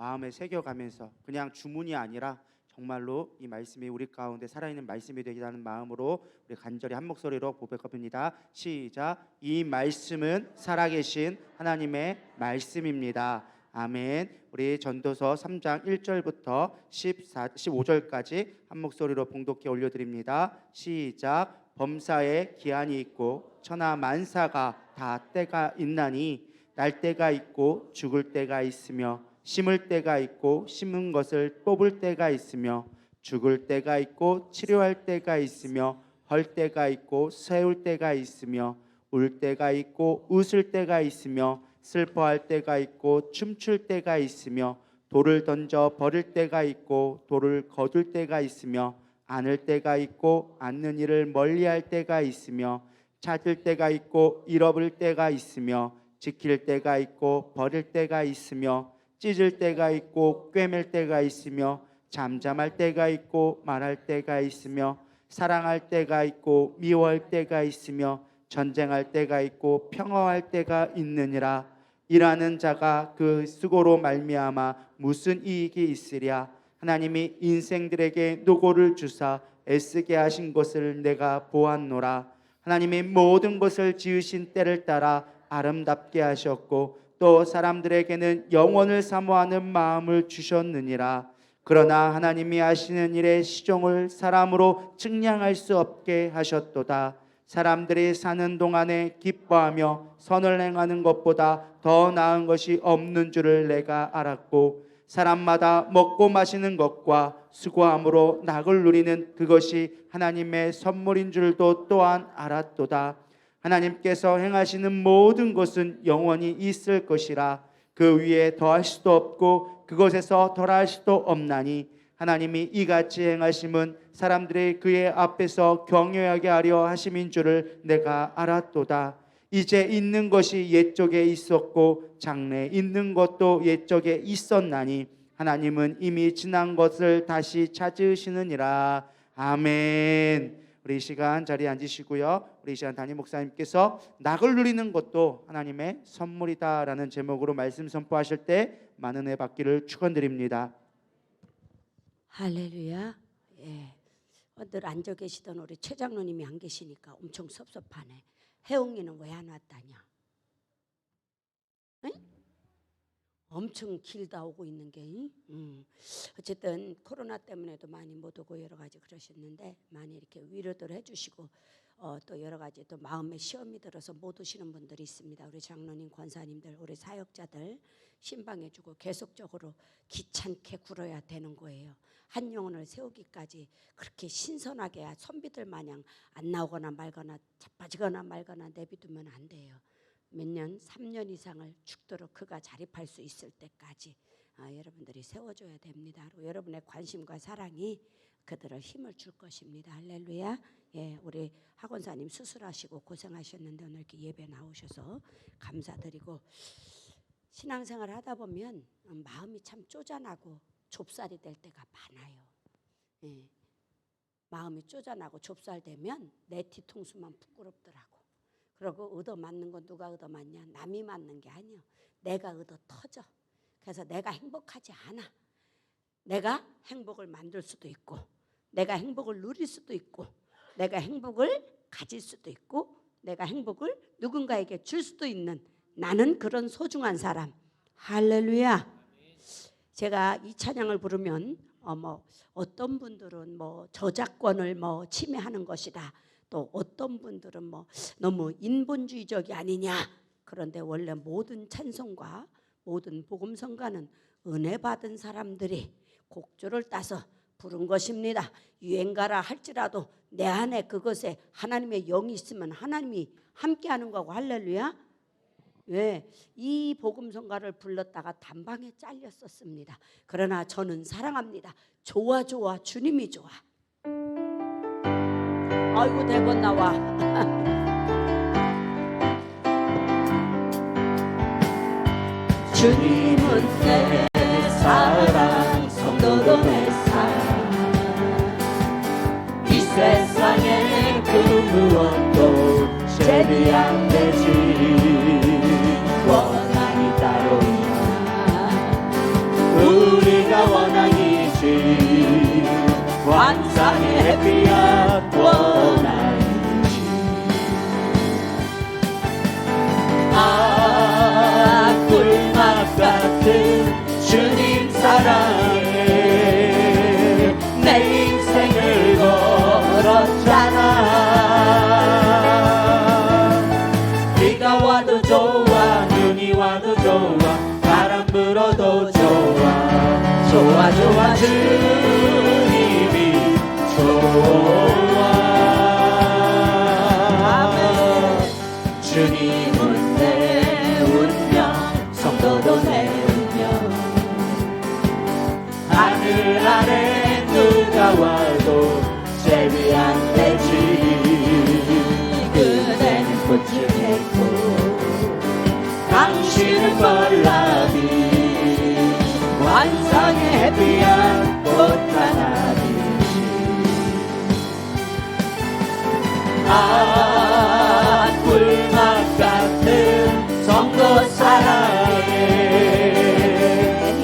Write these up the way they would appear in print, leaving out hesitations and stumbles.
마음에 새겨가면서 그냥 주문이 아니라 정말로 이 말씀이 우리 가운데 살아있는 말씀이 되기라는 마음으로 우리 간절히 한 목소리로 고백합니다. 시작. 이 말씀은 살아계신 하나님의 말씀입니다. 아멘. 우리 전도서 3장 1절부터 15절까지 한 목소리로 봉독해 올려드립니다. 시작. 범사에 기한이 있고 천하 만사가 다 때가 있나니 날 때가 있고 죽을 때가 있으며 심을 때가 있고 심은 것을 뽑을 때가 있으며 죽을 때가 있고 치료할 때가 있으며 헐 때가 있고 세울 때가 있으며 울 때가 있고 웃을 때가 있으며 슬퍼할 때가 있고 춤출 때가 있으며 돌을 던져 버릴 때가 있고 돌을 거둘 때가 있으며 안을 때가 있고 않는 일을 멀리할 때가 있으며 찾을 때가 있고 잃어버릴 때가 있으며 지킬 때가 있고 버릴 때가 있으며 찢을 때가 있고 꿰맬 때가 있으며 잠잠할 때가 있고 말할 때가 있으며 사랑할 때가 있고 미워할 때가 있으며 전쟁할 때가 있고 평화할 때가 있느니라. 일하는 자가 그 수고로 말미암아 무슨 이익이 있으랴. 하나님이 인생들에게 노고를 주사 애쓰게 하신 것을 내가 보았노라. 하나님이 모든 것을 지으신 때를 따라 아름답게 하셨고 또 사람들에게는 영원을 사모하는 마음을 주셨느니라. 그러나 하나님이 하시는 일의 시종을 사람으로 측량할 수 없게 하셨도다. 사람들이 사는 동안에 기뻐하며 선을 행하는 것보다 더 나은 것이 없는 줄을 내가 알았고 사람마다 먹고 마시는 것과 수고함으로 낙을 누리는 그것이 하나님의 선물인 줄도 또한 알았도다. 하나님께서 행하시는 모든 것은 영원히 있을 것이라. 그 위에 더할 수도 없고 그것에서 덜할 수도 없나니 하나님이 이같이 행하심은 사람들이 그의 앞에서 경외하게 하려 하심인 줄을 내가 알았도다. 이제 있는 것이 옛적에 있었고 장래에 있는 것도 옛적에 있었나니 하나님은 이미 지난 것을 다시 찾으시느니라. 아멘. 우리 이 시간 자리에 앉으시고요. 우리 이 시간 담임 목사님께서 낙을 누리는 것도 하나님의 선물이다라는 제목으로 말씀 선포하실 때 많은 애 받기를 축원드립니다. 할렐루야. 예. 늘 앉아 계시던 우리 최 장로님이 안 계시니까 엄청 섭섭하네. 혜웅이는 왜 안 왔다냐? 응? 엄청 길다 오고 있는 게. 어쨌든 코로나 때문에도 많이 못 오고 여러 가지 그러셨는데 많이 이렇게 위로들 해주시고 또 여러 가지 또 마음의 시험이 들어서 못 오시는 분들이 있습니다. 우리 장로님, 권사님들, 우리 사역자들 신방해주고 계속적으로 귀찮게 굴어야 되는 거예요. 한 영혼을 세우기까지 그렇게 신선하게 선비들 마냥 안 나오거나 말거나 자빠지거나 말거나 내비두면 안 돼요. 몇 년, 3년 이상을 죽도록 그가 자립할 수 있을 때까지 여러분들이 세워줘야 됩니다. 여러분의 관심과 사랑이 그들을 힘을 줄 것입니다. 할렐루야. 예, 우리 학원사님 수술하시고 고생하셨는데 오늘 이렇게 예배 나오셔서 감사드리고 신앙생활 하다 보면 마음이 참 쪼잔하고 좁쌀이 될 때가 많아요. 예, 마음이 쪼잔하고 좁쌀되면 내 뒤통수만 부끄럽더라고. 그리고 얻어맞는 건 누가 얻어맞냐? 남이 맞는 게 아니야. 내가 얻어 터져. 그래서 내가 행복하지 않아. 내가 행복을 만들 수도 있고 내가 행복을 누릴 수도 있고 내가 행복을 가질 수도 있고 내가 행복을 누군가에게 줄 수도 있는 나는 그런 소중한 사람. 할렐루야. 제가 이 찬양을 부르면 어떤 분들은 저작권을 침해하는 것이다. 또 어떤 분들은 너무 인본주의적이 아니냐. 그런데 원래 모든 찬송과 모든 복음성가는 은혜 받은 사람들이 곡조를 따서 부른 것입니다. 유행가라 할지라도 내 안에 그것에 하나님의 영이 있으면 하나님이 함께하는 거고. 할렐루야. 왜? 이 복음성가를 불렀다가 단방에 잘렸었습니다. 그러나 저는 사랑합니다. 좋아 주님이 좋아. 아이고 대본 나와. 주님은 내 사랑, 성도도 내 사랑. 이 세상에 그 무엇도 제비 안 되지. 원한이 따로 있나. 원앙이지 환상의 햇빛 원앙이지 꿀맛 같은 주님 사랑에 내 인생을 걸었잖아 비가 와도 좋아 눈이 와도 좋아 바람 불어도 좋아 좋아 좋아 주님이 좋아 주님은 내 운명 성도도 내 운명 하늘 아래 누가 와도 제비 안 되지 그대는 꽃을 맺고 당신은 벌나비 환상의 햇빛 꽃하나비지 꿀맛 같은 성도 사랑에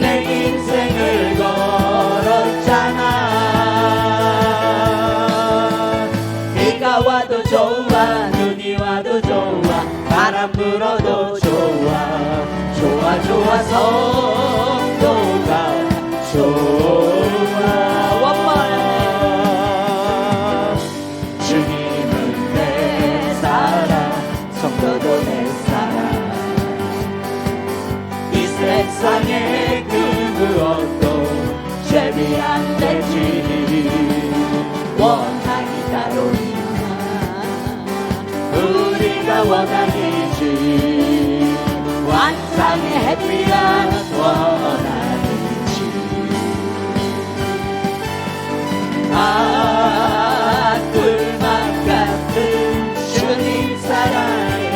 내 인생을 걸었잖아 비가 와도 좋아 눈이 와도 좋아 바람 불어도 좋아 좋아 좋아 성도가 좋아 주님은 내 사랑 성도도 내 사랑 이 세상에 그 무엇도 제비 안 되지 원한이 따로 있나 우리가 원한이지 환상의 햇빛 원한이지 꿀맛 같은 주님 사랑에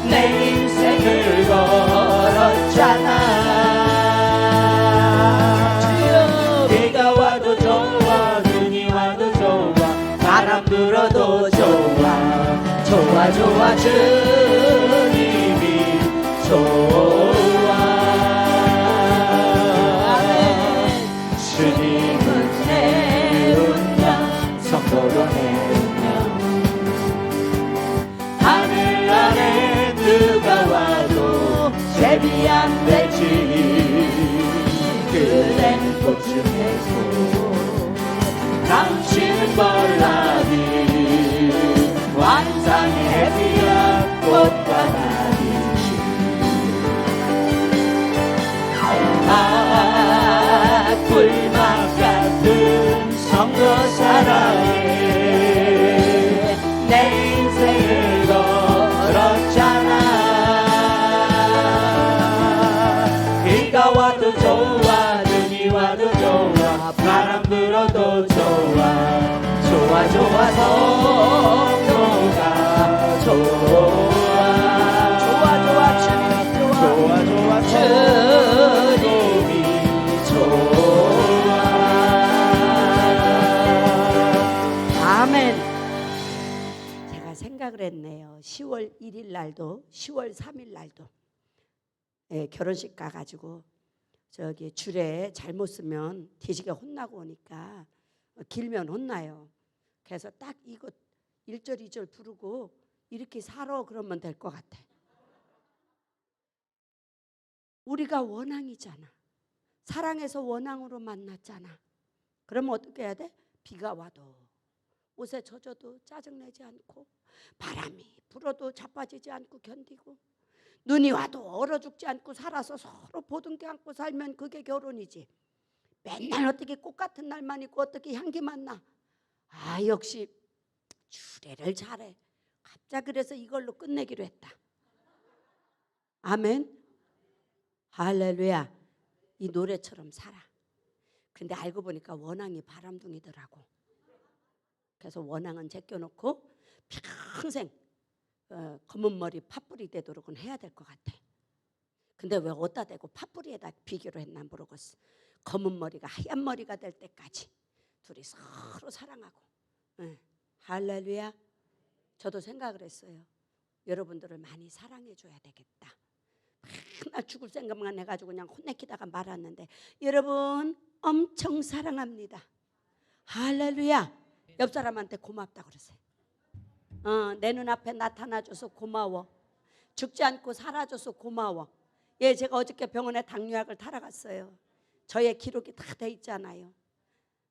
내 인생을 걸었잖아 비가 와도 좋아 눈이 와도 좋아 바람 불어도 좋아 좋아 좋아 주님이 좋아 주님은 내 운명 성도도 내 운명 하늘 아래 누가 와도 제비 안 되지 그대는 꽃을 맺고 당신은 벌나비 환상의 햇빛 꽃바다이지 꿀맛 같은 성도 사랑에 내 인생을 걸었잖아 비가 와도 좋아 눈이 와도 좋아 바람 불어도 좋아 좋아 좋아 성도가 좋아 좋아 좋아 주님이 좋아 좋아 좋아 주님이 좋아 아멘. 제가 생각을 했네요. 10월 1일 날도 10월 3일 날도 결혼식 가가지고 저기 줄에 잘못 쓰면 뒤지게 혼나고 오니까 길면 혼나요. 그래서 딱 이거 1절 2절 부르고 이렇게 살아 그러면 될 것 같아. 우리가 원앙이잖아. 사랑해서 원앙으로 만났잖아. 그러면 어떻게 해야 돼? 비가 와도 옷에 젖어도 짜증내지 않고 바람이 불어도 자빠지지 않고 견디고 눈이 와도 얼어 죽지 않고 살아서 서로 보듬게 안고 살면 그게 결혼이지. 맨날 어떻게 꽃 같은 날만 있고 어떻게 향기만 나. 아 역시 주례를 잘해. 갑자기 그래서 이걸로 끝내기로 했다. 아멘. 할렐루야. 이 노래처럼 살아. 근데 알고 보니까 원앙이 바람둥이더라고. 그래서 원앙은 제껴놓고 평생 검은 머리 팥뿌리 되도록은 해야 될 것 같아. 근데 왜 어디다 대고 팥뿌리에다 비교를 했나 모르겠어. 검은 머리가 하얀 머리가 될 때까지 둘이 서로 사랑하고. 할렐루야. 저도 생각을 했어요. 여러분들을 많이 사랑해 줘야 되겠다. 맨날 죽을 생각만 해가지고 그냥 혼내키다가 말았는데 여러분 엄청 사랑합니다. 할렐루야. 옆 사람한테 고맙다 그러세요. 내 눈앞에 나타나줘서 고마워. 죽지 않고 살아줘서 고마워. 예, 제가 어저께 병원에 당뇨약을 타러 갔어요. 저의 기록이 다 돼 있잖아요.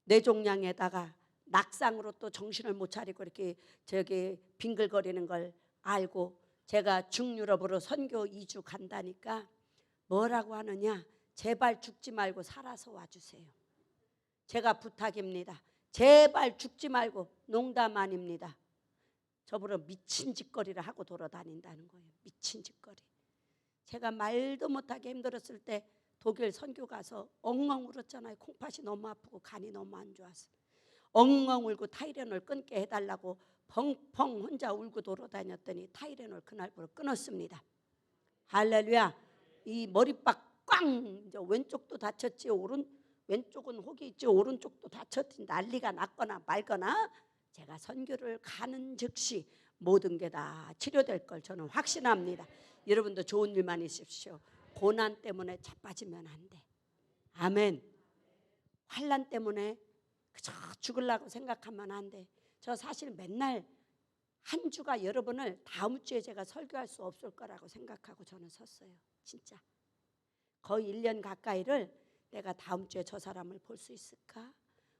뇌종양에다가 낙상으로 또 정신을 못 차리고 이렇게 저기 빙글거리는 걸 알고 제가 중유럽으로 선교 2주 간다니까 뭐라고 하느냐, 제발 죽지 말고 살아서 와주세요. 제가 부탁입니다. 제발 죽지 말고. 농담 아닙니다. 저보러 미친 짓거리를 하고 돌아다닌다는 거예요. 미친 짓거리. 제가 말도 못하게 힘들었을 때 독일 선교 가서 엉엉 울었잖아요. 콩팥이 너무 아프고 간이 너무 안 좋아서 엉엉 울고 타이레놀 끊게 해달라고 펑펑 혼자 울고 돌아다녔더니 타이레놀 그날부로 끊었습니다. 할렐루야. 이 머리빡 꽝, 이제 왼쪽도 다쳤지, 왼쪽은 혹이 있지, 오른쪽도 다쳤지, 난리가 났거나 말거나 제가 선교를 가는 즉시 모든 게 다 치료될 걸 저는 확신합니다. 여러분도 좋은 일만 있으십시오. 고난 때문에 자빠지면 안 돼. 아멘. 환난 때문에 그저 죽으려고 생각하면 안 돼. 저 사실 맨날 한 주가 여러분을 다음 주에 제가 설교할 수 없을 거라고 생각하고 저는 섰어요. 진짜. 거의 1년 가까이를 내가 다음 주에 저 사람을 볼 수 있을까?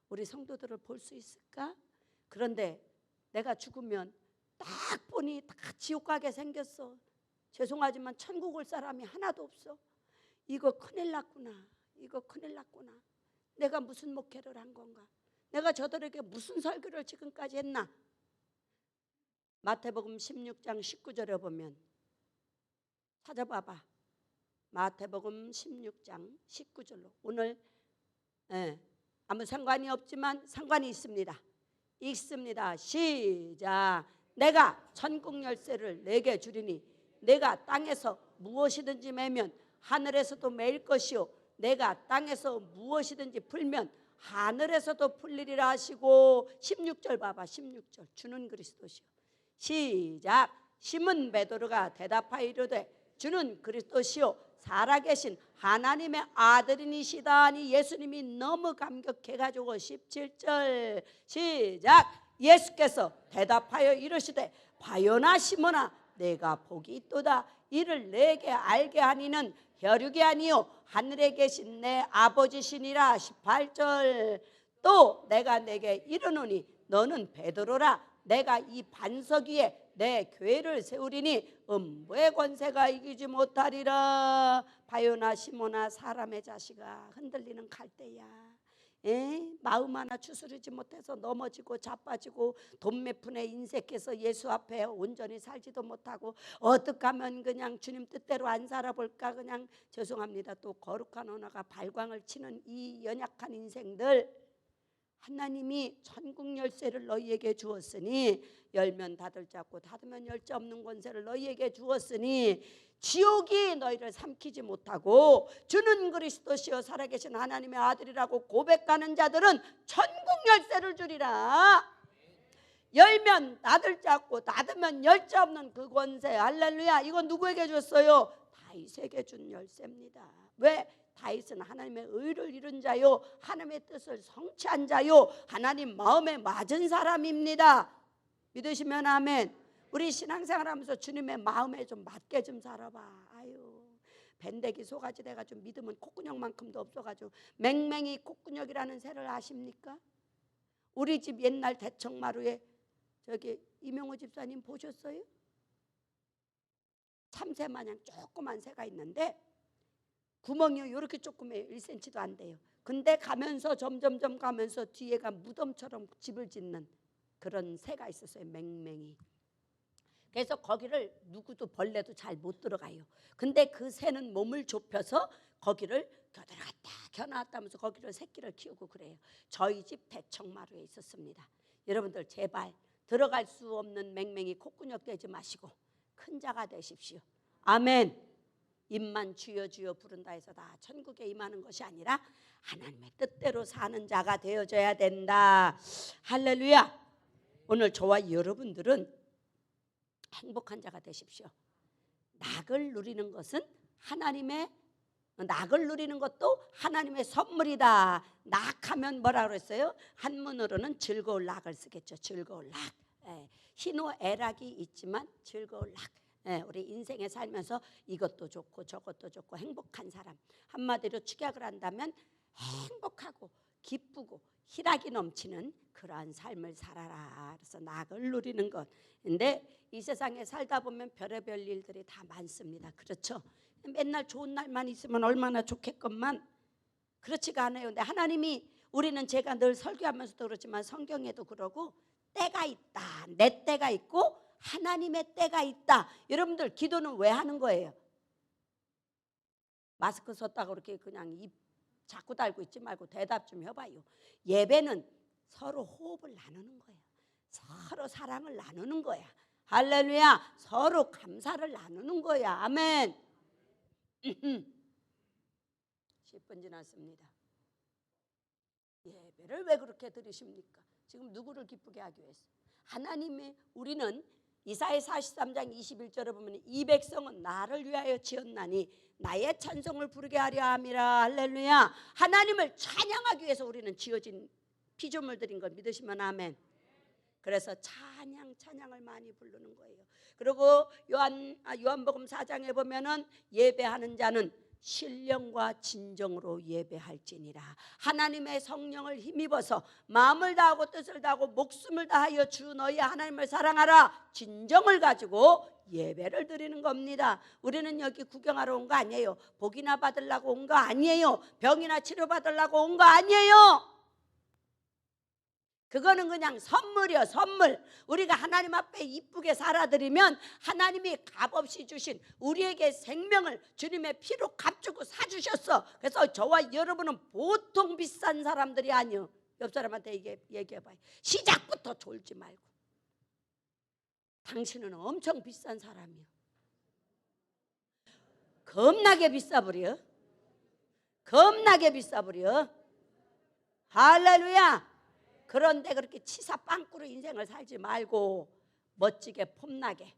우리 성도들을 볼 수 있을까? 그런데 내가 죽으면 딱 보니 다 지옥 가게 생겼어. 죄송하지만 천국 올 사람이 하나도 없어. 이거 큰일 났구나. 이거 큰일 났구나. 내가 무슨 목회를 한 건가? 내가 저들에게 무슨 설교를 지금까지 했나? 마태복음 16장 19절에 보면 찾아봐봐. 마태복음 16장 19절로. 오늘 아무 상관이 없지만 상관이 있습니다. 읽습니다. 시작. 내가 천국 열쇠를 내게 주리니 내가 땅에서 무엇이든지 매면 하늘에서도 매일 것이요 내가 땅에서 무엇이든지 풀면 하늘에서도 풀리리라 하시고 16절 봐봐. 16절. 주는 그리스도시요. 시작. 시몬 베드로가 대답하여 이르되 주는 그리스도시요 살아계신 하나님의 아들이시다 하니 예수님이 너무 감격해가지고 17절 시작. 예수께서 대답하여 이르시되 바요나 시몬아 내가 복이 있도다. 이를 내게 알게 하니는 혈육이 아니요 하늘에 계신 내 아버지시니라. 18절. 또 내가 내게 이르노니 너는 베드로라. 내가 이 반석 위에 내 교회를 세우리니 음부의 권세가 이기지 못하리라. 바요나 시모나 사람의 자식아, 흔들리는 갈대야. 마음 하나 추스르지 못해서 넘어지고 자빠지고 돈 몇 푼에 인색해서 예수 앞에 온전히 살지도 못하고 어떻게 하면 그냥 주님 뜻대로 안 살아볼까, 그냥 죄송합니다. 또 거룩한 언어가 발광을 치는 이 연약한 인생들, 하나님이 천국 열쇠를 너희에게 주었으니 열면 닫을 자 없고 닫으면 열 자 없는 권세를 너희에게 주었으니 지옥이 너희를 삼키지 못하고 주는 그리스도시요 살아계신 하나님의 아들이라고 고백하는 자들은 천국 열쇠를 주리라. 열면 닫을 자 없고 닫으면 열 자 없는 그 권세. 할렐루야. 이건 누구에게 줬어요? 다윗에게 준 열쇠입니다. 왜? 다윗은 하나님의 의를 이룬 자요 하나님의 뜻을 성취한 자요 하나님 마음에 맞은 사람입니다. 믿으시면 아멘. 우리 신앙생활하면서 주님의 마음에 좀 맞게 좀 살아봐. 아유, 밴데기 소가지 돼가지고 믿음은 콧구녕만큼도 없어가지고 맹맹이 콧구녕이라는 새를 아십니까? 우리 집 옛날 대청마루에 저기 이명호 집사님 보셨어요? 참새 마냥 조그만 새가 있는데 구멍이 이렇게 조그매요. 1cm도 안 돼요. 근데 가면서 점점점 가면서 뒤에가 무덤처럼 집을 짓는 그런 새가 있었어요. 맹맹이. 그래서 거기를 누구도 벌레도 잘 못 들어가요. 근데 그 새는 몸을 좁혀서 거기를 겨들어갔다 겨나왔다 하면서 거기를 새끼를 키우고 그래요. 저희 집 대청마루에 있었습니다. 여러분들 제발 들어갈 수 없는 맹맹이 콧구녕 되지 마시고 큰 자가 되십시오. 아멘. 입만 주여 주여 부른다 해서 다 천국에 임하는 것이 아니라 하나님의 뜻대로 사는 자가 되어져야 된다. 할렐루야. 오늘 저와 여러분들은 행복한 자가 되십시오. 낙을 누리는 것은 하나님의 낙을 누리는 것도 하나님의 선물이다. 낙하면 뭐라 그랬어요? 한문으로는 즐거울 낙을 쓰겠죠. 즐거울 낙. 희노애락이 있지만 즐거울 낙. 우리 인생에 살면서 이것도 좋고 저것도 좋고 행복한 사람, 한마디로 축약을 한다면 행복하고 기쁘고 희락이 넘치는 그러한 삶을 살아라. 그래서 낙을 누리는 것. 근데 이 세상에 살다 보면 별의별 일들이 다 많습니다. 그렇죠? 맨날 좋은 날만 있으면 얼마나 좋겠건만 그렇지가 않아요. 근데 하나님이, 우리는 제가 늘 설교하면서도 그렇지만 성경에도 그러고 때가 있다. 내 때가 있고 하나님의 때가 있다. 여러분들 기도는 왜 하는 거예요? 마스크 썼다고 그렇게 그냥 입 자꾸 달고 있지 말고 대답 좀 해봐요. 예배는 서로 호흡을 나누는 거예요. 서로 사랑을 나누는 거야. 할렐루야. 서로 감사를 나누는 거야. 아멘. 10분 지났습니다. 예배를 왜 그렇게 드리십니까? 지금 누구를 기쁘게 하기 위해서? 하나님의, 우리는 이사야 43장 21절에 보면 이 백성은 나를 위하여 지었나니 나의 찬송을 부르게 하려 함이라. 할렐루야. 하나님을 찬양하기 위해서 우리는 지어진 피조물 드린 걸 믿으시면 아멘. 그래서 찬양을 많이 부르는 거예요. 그리고 요한복음 4장에 보면은 예배하는 자는 신령과 진정으로 예배할지니라. 하나님의 성령을 힘입어서 마음을 다하고 뜻을 다하고 목숨을 다하여 주 너희 하나님을 사랑하라. 진정을 가지고 예배를 드리는 겁니다. 우리는 여기 구경하러 온 거 아니에요. 복이나 받으려고 온 거 아니에요. 병이나 치료받으려고 온 거 아니에요. 그거는 그냥 선물이요, 선물. 우리가 하나님 앞에 이쁘게 살아드리면 하나님이 값없이 주신 우리에게 생명을 주님의 피로 값주고 사주셨어. 그래서 저와 여러분은 보통 비싼 사람들이 아니요. 옆 사람한테 얘기해봐요. 시작부터 졸지 말고. 당신은 엄청 비싼 사람이요. 겁나게 비싸버려. 겁나게 비싸버려. 할렐루야. 그런데 그렇게 치사 빵꾸로 인생을 살지 말고 멋지게 폼나게.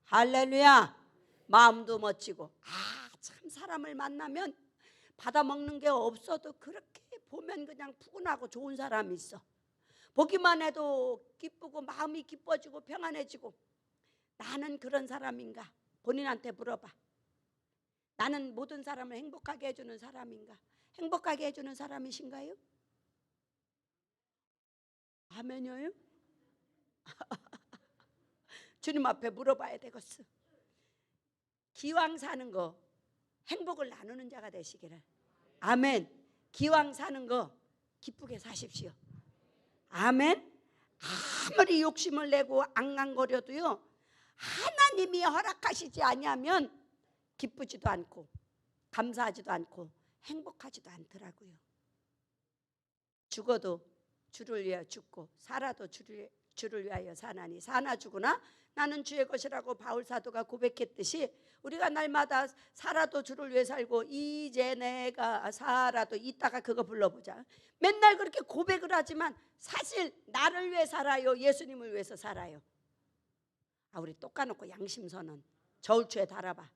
할렐루야. 마음도 멋지고. 참 사람을 만나면 받아먹는 게 없어도 그렇게 보면 그냥 푸근하고 좋은 사람이 있어. 보기만 해도 기쁘고 마음이 기뻐지고 평안해지고. 나는 그런 사람인가? 본인한테 물어봐. 나는 모든 사람을 행복하게 해주는 사람인가? 행복하게 해주는 사람이신가요? 아멘이요? 주님 앞에 물어봐야 되겠어. 기왕 사는 거 행복을 나누는 자가 되시기를. 아멘. 기왕 사는 거 기쁘게 사십시오. 아멘. 아무리 욕심을 내고 앙앙거려도요, 하나님이 허락하시지 아니하면 기쁘지도 않고 감사하지도 않고 행복하지도 않더라고요. 죽어도 주를 위하여 죽고 살아도 주를 위하여 사나니 사나 죽으나 나는 주의 것이라고 바울 사도가 고백했듯이 우리가 날마다 살아도 주를 위해 살고 이제 내가 살아도 이따가 그거 불러보자. 맨날 그렇게 고백을 하지만 사실 나를 위해 살아요? 예수님을 위해서 살아요? 우리 똑 까놓고 양심선언 저울추에 달아봐.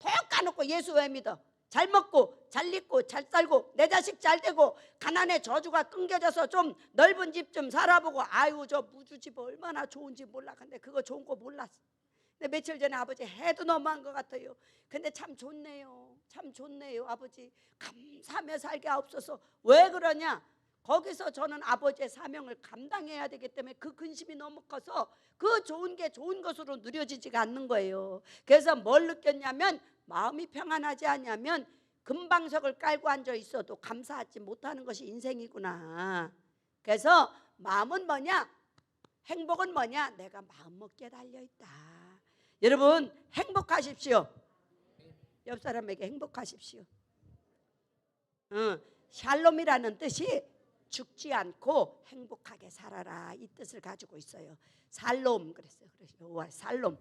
똑 까놓고 예수 왜 믿어? 잘 먹고 잘 입고 잘 살고 내 자식 잘 되고 가난의 저주가 끊겨져서 좀 넓은 집 좀 살아보고 아유 저 무주집 얼마나 좋은지 몰라. 근데 그거 좋은 거 몰랐어. 근데 며칠 전에 아버지 해도 너무한 것 같아요. 근데 참 좋네요. 참 좋네요. 아버지 감사하며 살게 하옵소서. 왜 그러냐? 거기서 저는 아버지의 사명을 감당해야 되기 때문에 그 근심이 너무 커서 그 좋은 게 좋은 것으로 누려지지가 않는 거예요. 그래서 뭘 느꼈냐면 마음이 평안하지 않냐면 금방석을 깔고 앉아 있어도 감사하지 못하는 것이 인생이구나. 그래서 마음은 뭐냐? 행복은 뭐냐? 내가 마음먹기에 달려있다. 여러분 행복하십시오. 옆 사람에게 행복하십시오. 샬롬이라는 뜻이 죽지 않고 행복하게 살아라, 이 뜻을 가지고 있어요. 살롬 그랬어요. 그래서 살롬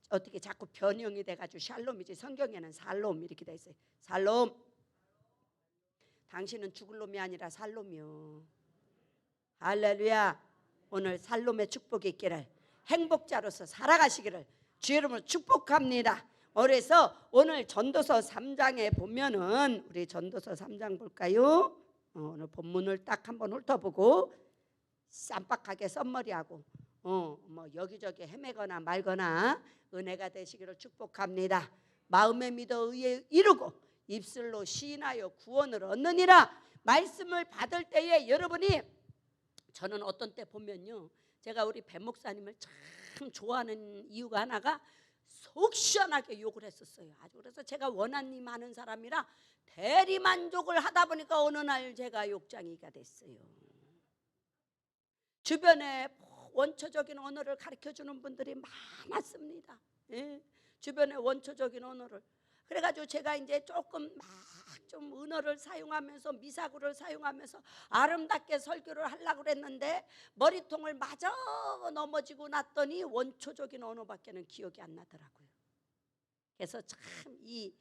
어떻게 자꾸 변형이 돼가지고 샬롬이지 성경에는 살롬 이렇게 돼 있어요. 살롬. 당신은 죽을 놈이 아니라 살롬이요. 할렐루야. 오늘 살롬의 축복이 있기를 행복자로서 살아가시기를 주 이름으로 축복합니다. 그래서 오늘 전도서 3장에 보면은 우리 전도서 3장 볼까요? 오늘 본문을 딱 한번 훑어보고 쌈박하게 썸머리하고 뭐 여기저기 헤매거나 말거나 은혜가 되시기를 축복합니다. 마음에 믿어 의에 이루고 입술로 시인하여 구원을 얻느니라. 말씀을 받을 때에 여러분이, 저는 어떤 때 보면요, 제가 우리 배 목사님을 참 좋아하는 이유가 하나가 속 시원하게 욕을 했었어요. 아주. 그래서 제가 원한님 하는 사람이라 대리만족을 하다 보니까 어느 날 제가 욕장이가 됐어요. 주변에 원초적인 언어를 가르쳐주는 분들이 많았습니다. 예? 주변에 원초적인 언어를. 그래가지고 제가 이제 조금 막 좀 은어를 사용하면서 미사구를 사용하면서 아름답게 설교를 하려고 그랬는데 머리통을 마저 넘어지고 났더니 원초적인 언어밖에는 기억이 안 나더라고요. 그래서 참 이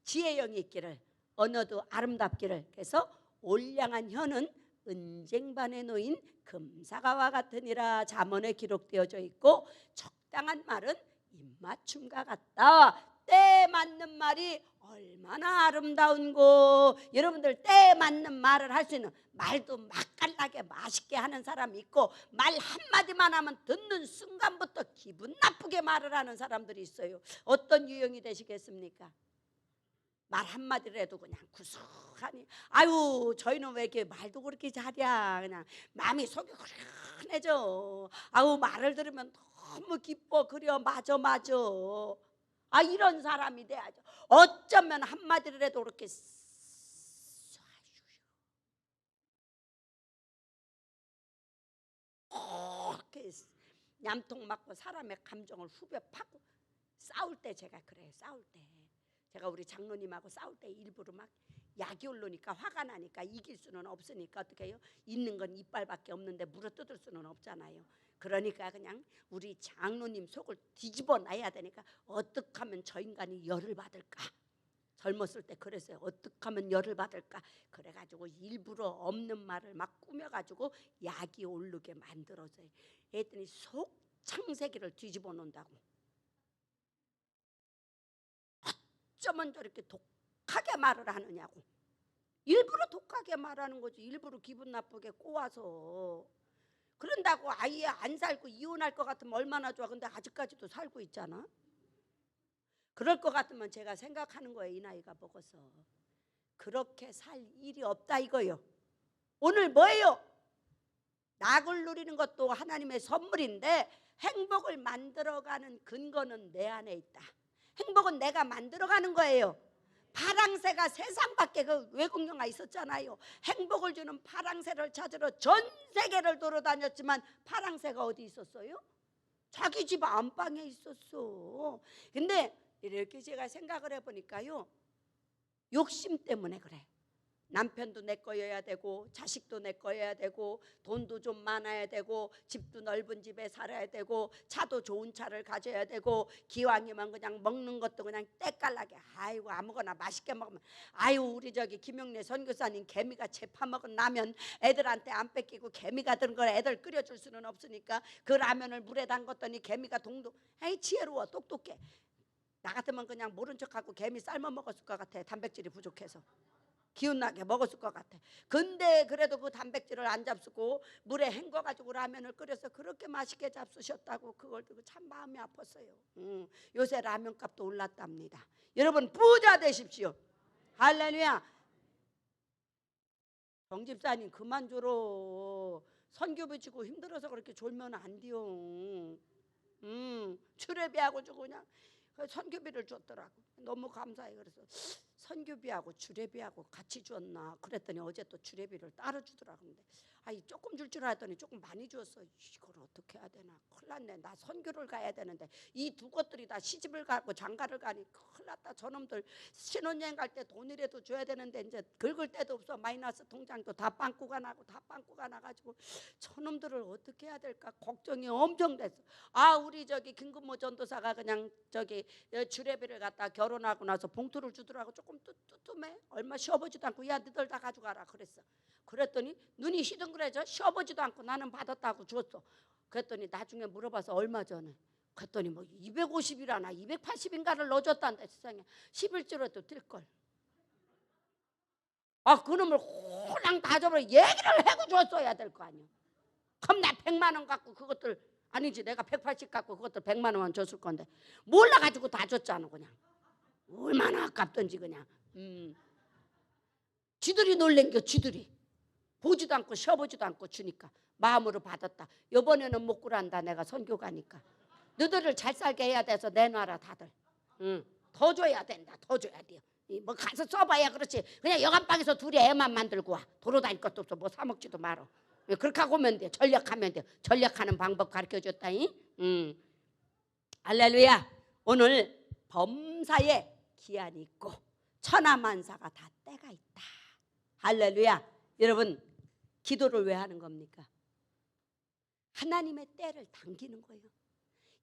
지혜형이 있기를, 언어도 아름답기를. 그래서 올량한 혀는 은쟁반에 놓인 금사과와 같으니라. 잠언에 기록되어져 있고, 적당한 말은 입맞춤과 같다. 때에 맞는 말이 얼마나 아름다운고. 여러분들 때에 맞는 말을 할 수 있는, 말도 맛깔나게 맛있게 하는 사람이 있고, 말 한마디만 하면 듣는 순간부터 기분 나쁘게 말을 하는 사람들이 있어요. 어떤 유형이 되시겠습니까? 말 한마디라도 그냥 구수하니, 아유 저희는 왜 이렇게 말도 그렇게 잘이야, 그냥 마음이 속이 후련해져. 아유 말을 들으면 너무 기뻐. 그려 맞아. 이런 사람이 돼야죠. 어쩌면 한마디라도 그렇게 이렇게 얌통 맞고 사람의 감정을 후벼 파고 싸울 때, 제가 그래요. 싸울 때 제가 우리 장로님하고 싸울 때 일부러 막 약이 오르니까, 화가 나니까 이길 수는 없으니까 어떻게 해요? 있는 건 이빨밖에 없는데 물어뜯을 수는 없잖아요. 그러니까 그냥 우리 장로님 속을 뒤집어 놔야 되니까, 어떻게 하면 저 인간이 열을 받을까? 젊었을 때 그랬어요. 어떻게 하면 열을 받을까? 그래가지고 일부러 없는 말을 막 꾸며가지고 약이 오르게 만들어서요. 했더니 속 창세기를 뒤집어 놓는다고. 어쩌면 저렇게 독하게 말을 하느냐고. 일부러 독하게 말하는 거지. 일부러 기분 나쁘게 꼬아서. 그런다고 아예 안 살고 이혼할 것 같으면 얼마나 좋아. 근데 아직까지도 살고 있잖아. 그럴 것 같으면 제가 생각하는 거예요. 이 나이가 먹어서 그렇게 살 일이 없다 이거요. 오늘 뭐예요? 낙을 누리는 것도 하나님의 선물인데, 행복을 만들어가는 근거는 내 안에 있다. 행복은 내가 만들어가는 거예요. 파랑새가 세상밖에, 그 외국 영화 있었잖아요. 행복을 주는 파랑새를 찾으러 전 세계를 돌아다녔지만 파랑새가 어디 있었어요? 자기 집 안방에 있었어. 근데 이렇게 제가 생각을 해보니까요, 욕심 때문에 그래. 남편도 내 거여야 되고, 자식도 내 거여야 되고, 돈도 좀 많아야 되고, 집도 넓은 집에 살아야 되고, 차도 좋은 차를 가져야 되고, 기왕이면 그냥 먹는 것도 그냥 때깔나게, 아이고 아무거나 맛있게 먹으면, 아유 우리 저기 김용래 선교사님 개미가 재파먹은 라면 애들한테 안 뺏기고 개미가 든 걸 애들 끓여줄 수는 없으니까 그 라면을 물에 담갔더니 개미가 동동. 에이 지혜로워, 똑똑해. 나 같으면 그냥 모른 척하고 개미 삶아 먹었을 것 같아. 단백질이 부족해서 기운나게 먹었을 것 같아. 근데 그래도 그 단백질을 안 잡수고 물에 헹궈가지고 라면을 끓여서 그렇게 맛있게 잡수셨다고. 그걸 듣고 참 마음이 아팠어요. 요새 라면값도 올랐답니다. 여러분 부자 되십시오. 할렐루야. 정집사님 그만 줘라. 선교비 주고 힘들어서 그렇게 졸면 안 돼요. 주례비하고 주고 그냥 선교비를 줬더라고. 너무 감사해. 그래서 선교비하고 주례비하고 같이 주었나 그랬더니 어제 또 주례비를 따로 주더라고. 근데 조금 줄 줄 알았더니 조금 많이 주었어. 이걸 어떻게 해야 되나, 큰일 났네. 나 선교를 가야 되는데 이 두 것들이 다 시집을 가고 장가를 가니 큰일 났다. 저놈들 신혼여행 갈 때 돈이라도 줘야 되는데 이제 긁을 데도 없어. 마이너스 통장도 다 빵꾸가 나가지고 저놈들을 어떻게 해야 될까 걱정이 엄청 됐어. 우리 저기 김근모 전도사가 그냥 저기 주례비를 갖다 결혼하고 나서 봉투를 주더라고. 조금 뚜뚜매 얼마 쉬어보지도 않고, 야 너희들 다 가져가라 그랬어. 그랬더니 눈이 시둥그레져. 쉬어보지도 않고 나는 받았다고 줬어. 그랬더니 나중에 물어봐서 얼마 전에 그랬더니 뭐 250이라나 280인가를 넣어줬다는데 세상에 11조라도 뛸걸. 아 그놈을 홀랑 다 줘버려. 얘기를 해고 줬어야 될 거 아니야. 그럼 나 100만 원 갖고 그것들 아니지 내가 180 갖고 그것들 100만 원만 줬을 건데 몰라가지고 다 줬잖아 그냥. 얼마나 아깝던지 그냥. 쥐들이 놀랜겨 쥐들이. 보지도 않고 쉬어보지도 않고 주니까 마음으로 받았다. 이번에는 못 구란다 내가 선교 가니까. 너희들을 잘 살게 해야 돼서 내놔라 다들. 더 줘야 된다. 더 줘야 돼요. 뭐 가서 써봐야 그렇지. 그냥 여간방에서 둘이 애만 만들고 와. 도로 다닐 것도 없어. 뭐 사 먹지도 말어. 그렇게 하고 오면 돼. 전략하면 돼. 전략하는 방법 가르쳐줬다잉. 할렐루야. 오늘 범사에 기한이 있고 천하만사가 다 때가 있다. 할렐루야. 여러분 기도를 왜 하는 겁니까? 하나님의 때를 당기는 거예요.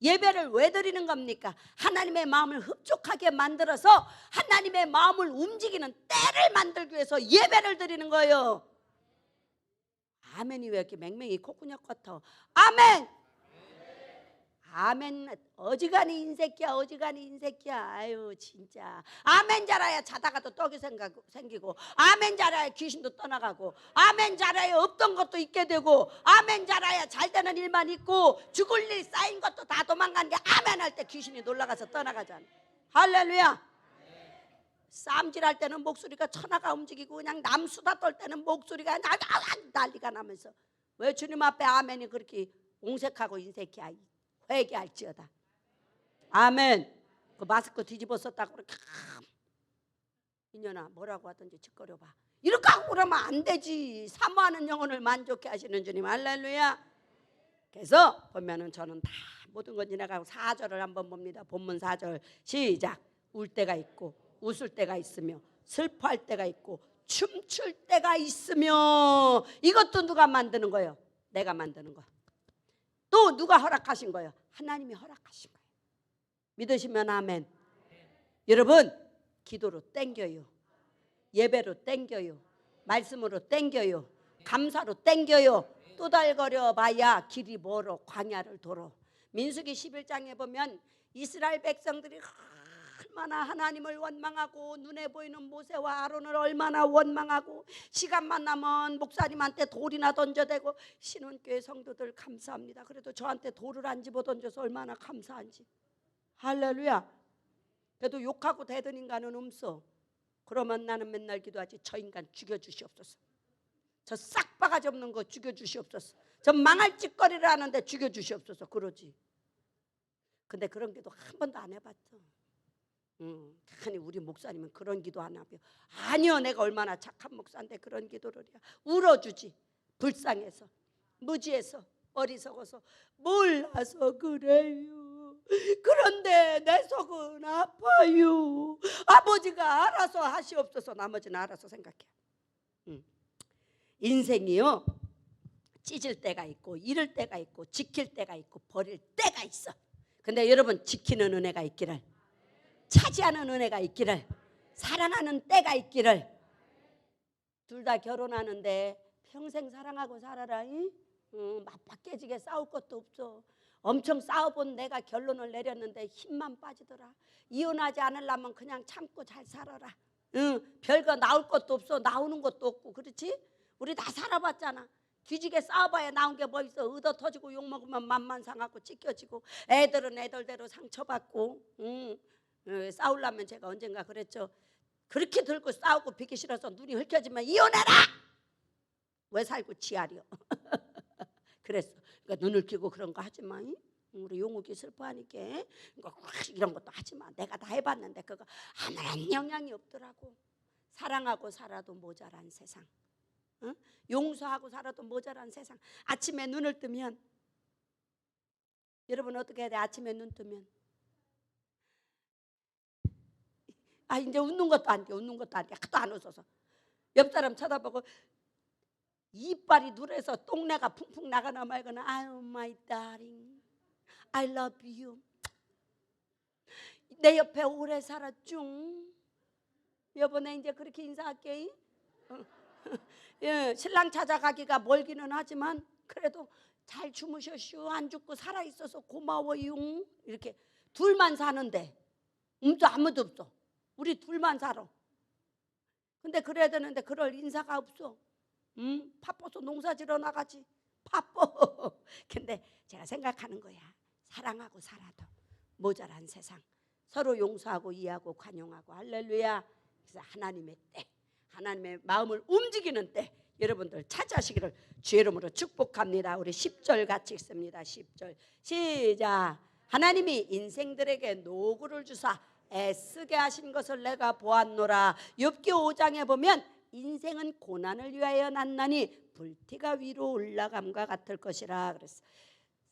예배를 왜 드리는 겁니까? 하나님의 마음을 흡족하게 만들어서 하나님의 마음을 움직이는 때를 만들기 위해서 예배를 드리는 거예요. 아멘이 왜 이렇게 맹맹이 콧구녕 같아? 아멘. 아멘. 어지간히 인새끼야 어지간히 인새끼야. 아유 진짜. 아멘 잘해야 자다가도 떡이 생기고 아멘 잘해야 귀신도 떠나가고 아멘 잘해야 없던 것도 있게 되고 아멘 잘해야 잘 되는 일만 있고 죽을 일 쌓인 것도 다 도망가는 게 아멘 할 때 귀신이 놀라가서 떠나가잖아. 할렐루야. 쌈질할 때는 목소리가 천하가 움직이고 그냥 남수다 떨 때는 목소리가 난리가 나면서 왜 주님 앞에 아멘이 그렇게 옹색하고 인색이야. 회개할지어다. 아멘. 그 마스크 뒤집어 썼다고 그렇게 이년아 뭐라고 하든지 짓거려봐. 이렇게 하고 그러면 안 되지. 사모하는 영혼을 만족해 하시는 주님. 할렐루야. 그래서 보면은 저는 다 모든 건 지나가고 4절을 한번 봅니다. 본문 4절 시작. 울 때가 있고 웃을 때가 있으며 슬퍼할 때가 있고 춤출 때가 있으며 이것도 누가 만드는 거예요? 내가 만드는 거. 또 누가 허락하신 거예요? 하나님이 허락하신 거예요. 믿으시면 아멘. 여러분 기도로 땡겨요. 예배로 땡겨요. 말씀으로 땡겨요. 감사로 땡겨요. 또달거려 봐야 길이 멀어 광야를 돌어. 민수기 11장에 보면 이스라엘 백성들이 얼마나 하나님을 원망하고 눈에 보이는 모세와 아론을 얼마나 원망하고 시간만 나면 목사님한테 돌이나 던져대고 신혼교회 성도들 감사합니다. 그래도 저한테 돌을 안 집어 던져서 얼마나 감사한지. 할렐루야. 그래도 욕하고 대든 인간은 없어. 그러면 나는 맨날 기도하지. 저 인간 죽여주시옵소서. 저 싹바가지 없는 거 죽여주시옵소서. 저 망할 짓거리를 하는데 죽여주시옵소서. 그러지. 근데 그런 기도 한 번도 안 해봤어. 아니 우리 목사님은 그런 기도 안 하며 아니요 내가 얼마나 착한 목사인데 그런 기도를 해야 울어주지. 불쌍해서 무지해서 어리석어서 몰라서 그래요. 그런데 내 속은 아파요. 아버지가 알아서 하시옵소서. 나머지는 알아서 생각해. 인생이요 찢을 때가 있고 잃을 때가 있고 지킬 때가 있고 버릴 때가 있어. 근데 여러분 지키는 은혜가 있기를 차지하는 은혜가 있기를 사랑하는 때가 있기를. 둘 다 결혼하는데 평생 사랑하고 살아라. 맞바깨지게 싸울 것도 없어. 엄청 싸워본 내가 결론을 내렸는데 힘만 빠지더라. 이혼하지 않으려면 그냥 참고 잘 살아라. 별거 나올 것도 없어. 나오는 것도 없고. 그렇지? 우리 다 살아봤잖아. 뒤지게 싸워봐야 나온 게 뭐 있어. 얻어 터지고 욕먹으면 맘만 상하고 찢겨지고 애들은 애들대로 상처받고. 싸우려면 제가 언젠가 그랬죠. 그렇게 들고 싸우고 비기 싫어서 눈이 흘켜지면 이혼해라. 왜 살고 지하려. 그랬어. 그러니까 눈을 켜고 그런 거 하지 마. 우리 용욱이 슬퍼하니까 이런 것도 하지 마. 내가 다 해봤는데 그거 아무런 영향이 없더라고. 사랑하고 살아도 모자란 세상. 용서하고 살아도 모자란 세상. 아침에 눈을 뜨면 여러분 어떻게 해야 돼? 아침에 눈 뜨면 이제 웃는 것도 안 돼. 웃는 것도 안 돼. 하도 안 웃어서 옆 사람 쳐다보고 이빨이 누래서 똥내가 풍풍 나가나 말거나 아유 my darling I love you. 내 옆에 오래 살았죠. 여보네 이제 그렇게 인사할게. 예, 신랑 찾아가기가 멀기는 하지만 그래도 잘 주무셨슈? 안 죽고 살아있어서 고마워요. 이렇게 둘만 사는데 또 아무도 없어. 우리 둘만 살아. 근데 그래야 되는데 그럴 인사가 없어. 바빠서 농사 지러 나가지. 바빠. 근데 제가 생각하는 거야. 사랑하고 살아도 모자란 세상, 서로 용서하고 이해하고 관용하고, 할렐루야. 그래서 하나님의 때, 하나님의 마음을 움직이는 때 여러분들 찾아시기를 주의 이름으로 축복합니다. 우리 10절 같이 읽습니다. 10절 시작. 하나님이 인생들에게 노고를 주사 애쓰게 하신 것을 내가 보았노라. 욥기 5장에 보면 인생은 고난을 위하여 났나니 불티가 위로 올라감과 같을 것이라 그랬어.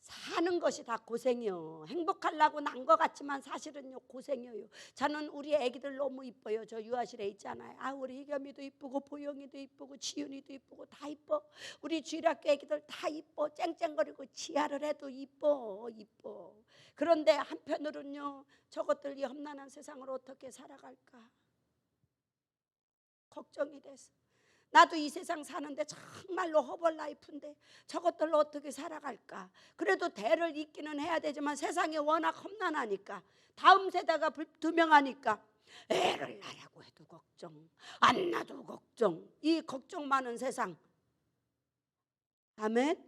사는 것이 다 고생이요. 행복하려고 난 것 같지만 사실은요 고생이에요. 저는 우리 애기들 너무 이뻐요. 저 유아실에 있잖아요. 아, 우리 희겸이도 이쁘고 보영이도 이쁘고 지윤이도 이쁘고 다 이뻐. 우리 주일학교 애기들 다 이뻐. 쨍쨍거리고 지하를 해도 이뻐. 그런데 한편으로는요, 저것들 이 험난한 세상을 어떻게 살아갈까 걱정이 돼서, 나도 이 세상 사는데 정말로 허벌 라이프인데 저것들로 어떻게 살아갈까. 그래도 대를 잇기는 해야 되지만 세상이 워낙 험난하니까, 다음 세대가 불투명하니까 애를 낳으라고 해도 걱정, 안 낳아도 걱정, 이 걱정 많은 세상. 아멘.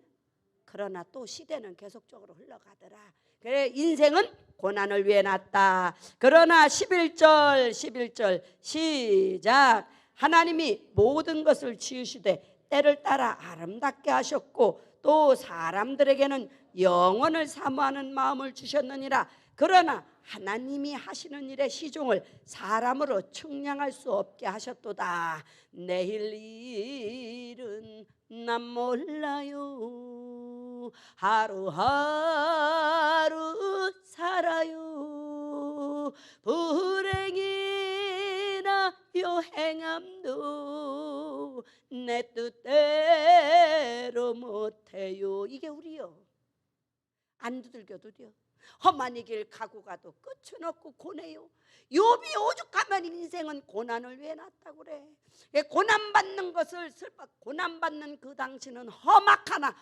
그러나 또 시대는 계속적으로 흘러가더라. 그래, 인생은 고난을 위해 났다. 그러나 11절 시작. 하나님이 모든 것을 지으시되 때를 따라 아름답게 하셨고 또 사람들에게는 영원을 사모하는 마음을 주셨느니라. 그러나 하나님이 하시는 일의 시종을 사람으로 측량할 수 없게 하셨도다. 내일 일은 난 몰라요. 하루하루 살아요. 불행이나 요행함도 내 뜻대로 못해요. 이게 우리요. 안 두들겨도 돼요. 험한 이 길 가고 가도 끝은 없고 고뇌요. 욥이 오죽하면 인생은 고난을 위해 났다고 그래. 고난받는 것을 고난받는 그 당시는 험악하다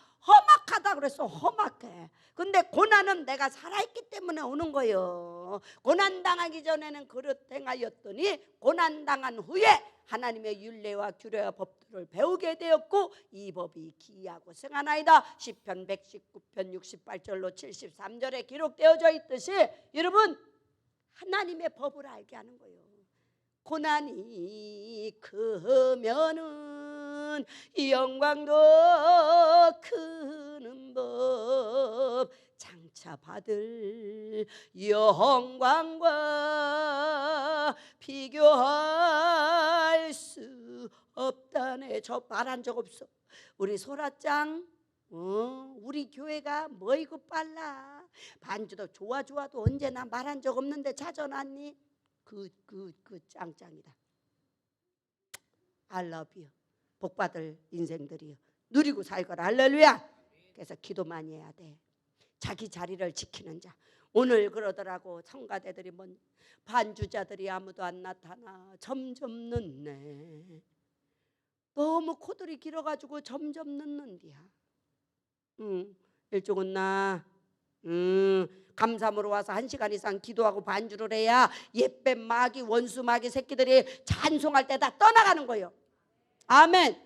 그랬어. 험악해. 근데 고난은 내가 살아있기 때문에 오는 거예요. 고난당하기 전에는 그릇 행하였더니 고난당한 후에 하나님의 율례와 규례와 법들을 배우게 되었고 이 법이 기이하고 승하나이다. 시편 119편 68절로 73절에 기록되어져 있듯이 여러분, 하나님의 법을 알게 하는 거예요. 고난이 크면은 영광도 크는 법, 장차 받을 영광과 비교할 수 없다네. 저 말한 적 없어. 우리 소라짱, 우리 교회가 뭐이고 빨라. 반주도 좋아도 언제나 말한 적 없는데 찾아놨니? 그 짱짱이다. I love you. 복받을 인생들이요. 누리고 살거라. 할렐루야. 그래서 기도 많이 해야 돼. 자기 자리를 지키는 자. 오늘 그러더라고. 성가대들이 반주자들이 아무도 안 나타나. 점점 늦네. 너무 코들이 길어가지고 점점 늦는디야. 일찍은 나. 감사으로 와서 1시간 이상 기도하고 반주를 해야 옛뱀 마귀 원수 마귀 새끼들이 찬송할 때 다 떠나가는 거예요. 아멘.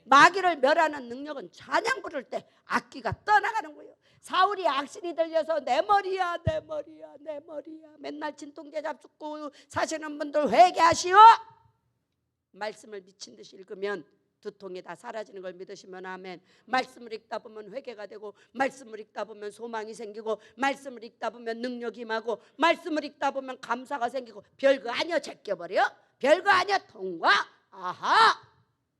마귀를 멸하는 능력은 찬양 부를 때 악기가 떠나가는 거예요. 사울이 악신이 들려서 내 머리야 맨날 진통제 잡숫고 사시는 분들 회개하시오. 말씀을 미친 듯이 읽으면 두통이 다 사라지는 걸 믿으시면 아멘. 말씀을 읽다 보면 회개가 되고, 말씀을 읽다 보면 소망이 생기고, 말씀을 읽다 보면 능력이 임하고, 말씀을 읽다 보면 감사가 생기고. 별거 아니여 제껴버려. 별거 아니여 통과. 아하,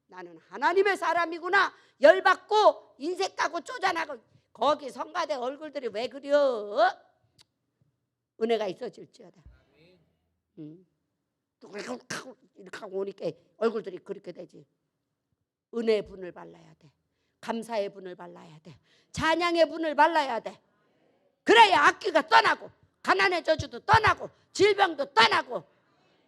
나는 하나님의 사람이구나. 열받고 인색 까고 쪼잔하고 거기 성가대 얼굴들이 왜 그려? 은혜가 있어질지어다. 이렇게 하고 오니까 얼굴들이 그렇게 되지. 은혜의 분을 발라야 돼. 감사의 분을 발라야 돼. 찬양의 분을 발라야 돼. 그래야 악기가 떠나고 가난의 저주도 떠나고 질병도 떠나고.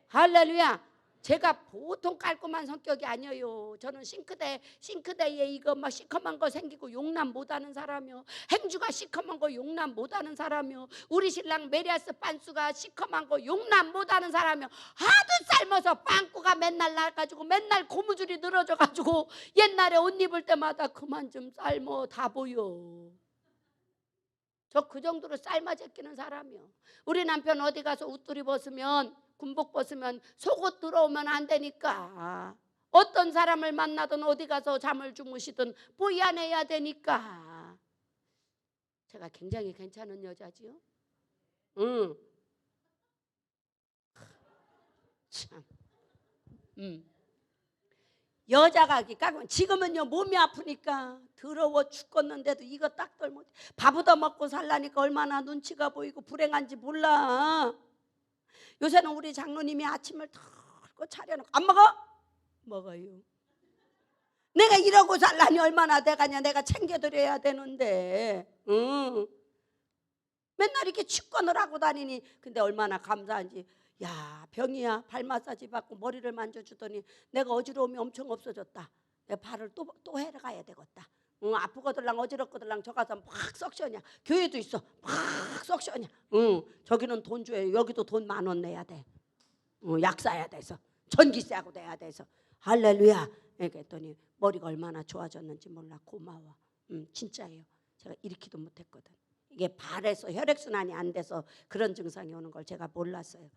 할렐루야. 제가 보통 깔끔한 성격이 아니에요. 저는 싱크대에 이거 막 시커먼 거 생기고 용납 못하는 사람이요. 행주가 시커먼 거 용납 못하는 사람이요. 우리 신랑 메리아스 빤스가 시커먼 거 용납 못하는 사람이요. 하도 삶아서 빵꾸가 맨날 나가지고 맨날 고무줄이 늘어져가지고 옛날에 옷 입을 때마다 그만 좀 삶어 다 보여. 저 그 정도로 삶아 제끼는 사람이요. 우리 남편 어디 가서 웃돌이 벗으면 군복 벗으면 속옷 들어오면 안 되니까 어떤 사람을 만나든 어디 가서 잠을 주무시든 보이안해야 되니까. 제가 굉장히 괜찮은 여자지요. 응. 참. 여자가 까면 지금은요 몸이 아프니까 더러워 죽겠는데도 이거 딱들 못해. 밥 얻어 먹고 살라니까 얼마나 눈치가 보이고 불행한지 몰라. 요새는 우리 장로님이 아침을 털고 차려놓고 안 먹어? 먹어요. 내가 이러고 살라니 얼마나 돼가냐. 내가 챙겨드려야 되는데. 맨날 이렇게 치권을 하고 다니니. 근데 얼마나 감사한지. 야, 병이야. 발 마사지 받고 머리를 만져주더니 내가 어지러움이 엄청 없어졌다. 내 발을 또 해러 가야 되겠다. 아프거들랑 어지럽거들랑 저 가서 막 썩셔냐. 교회도 있어. 막 썩셔냐. 저기는 돈 줘요. 여기도 돈 10,000원 내야 돼. 약 사야 돼서. 전기세하고 내야 돼서. 할렐루야. 이렇게 했더니 머리가 얼마나 좋아졌는지 몰라. 고마워. 진짜예요. 제가 이렇게도 못했거든. 이게 발에서 혈액순환이 안 돼서 그런 증상이 오는 걸 제가 몰랐어요.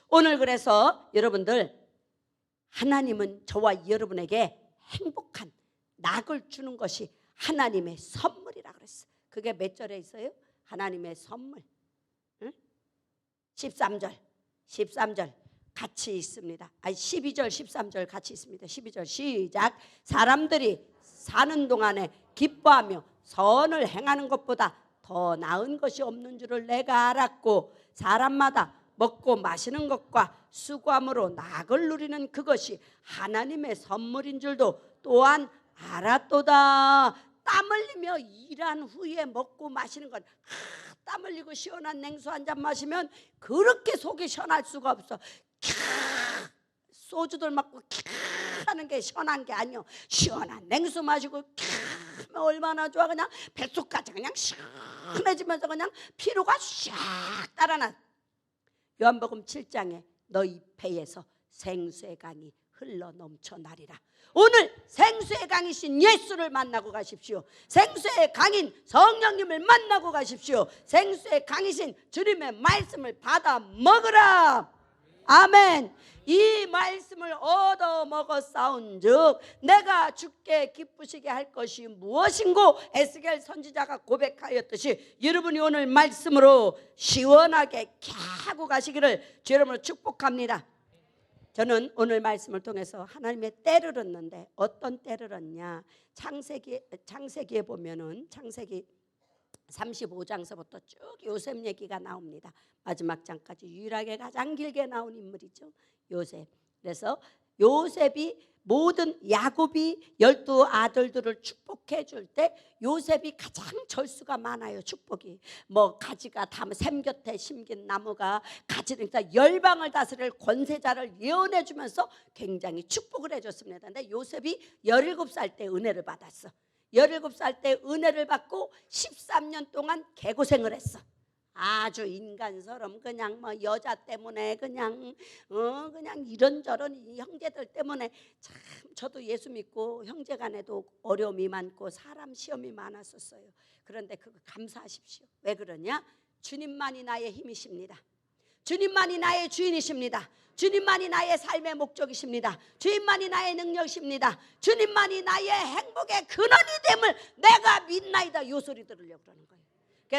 오늘 그래서 여러분들, 하나님은 저와 여러분에게 행복한 낙을 주는 것이 하나님의 선물이라 그랬어요. 그게 몇 절에 있어요? 하나님의 선물. 13절 같이 있습니다. 12절 13절 같이 있습니다. 12절 시작. 사람들이 사는 동안에 기뻐하며 선을 행하는 것보다 더 나은 것이 없는 줄을 내가 알았고, 사람마다 먹고 마시는 것과 수고함으로 낙을 누리는 그것이 하나님의 선물인 줄도 또한 알았도다. 땀 흘리며 일한 후에 먹고 마시는 건, 땀 흘리고 시원한 냉수 한 잔 마시면 그렇게 속이 시원할 수가 없어. 소주들 맞고 하는 게 시원한 게 아니요. 시원한 냉수 마시고 하면 얼마나 좋아. 그냥 뱃속까지 그냥 시원해지면서 그냥 피로가 샥 달아나. 요한복음 7장에 너희 배에서 생수의 강이 흘러 넘쳐나리라. 오늘 생수의 강이신 예수를 만나고 가십시오. 생수의 강인 성령님을 만나고 가십시오. 생수의 강이신 주님의 말씀을 받아 먹으라. 아멘. 이 말씀을 얻어 먹어 싸운즉 내가 주께 기쁘시게 할 것이 무엇인고, 에스겔 선지자가 고백하였듯이 여러분이 오늘 말씀으로 시원하게 하고 가시기를 주 여러분을 축복합니다. 저는 오늘 말씀을 통해서 하나님의 때를 얻는데, 어떤 때를 얻냐, 창세기에 보면은 창세기 35장서부터 쭉 요셉 얘기가 나옵니다. 마지막 장까지 유일하게 가장 길게 나온 인물이죠, 요셉. 그래서 요셉이 모든 야곱이 12아들들을 축복해 줄 때 요셉이 가장 절수가 많아요. 축복이 뭐 가지가 다 샘 곁에 심긴 나무가 가지를, 그러니까 열방을 다스릴 권세자를 예언해 주면서 굉장히 축복을 해줬습니다. 근데 요셉이 17살 때 은혜를 받았어. 17살 때 은혜를 받고 13년 동안 개고생을 했어. 아주 인간처럼 그냥 뭐 여자 때문에 그냥 이런저런 이 형제들 때문에, 참 저도 예수 믿고 형제간에도 어려움이 많고 사람 시험이 많았었어요. 그런데 그거 감사하십시오. 왜 그러냐? 주님만이 나의 힘이십니다. 주님만이 나의 주인이십니다. 주님만이 나의 삶의 목적이십니다. 주님만이 나의 능력이십니다. 주님만이 나의 행복의 근원이 됨을 내가 믿나이다. 요 소리 들으려고 그러는 거예요.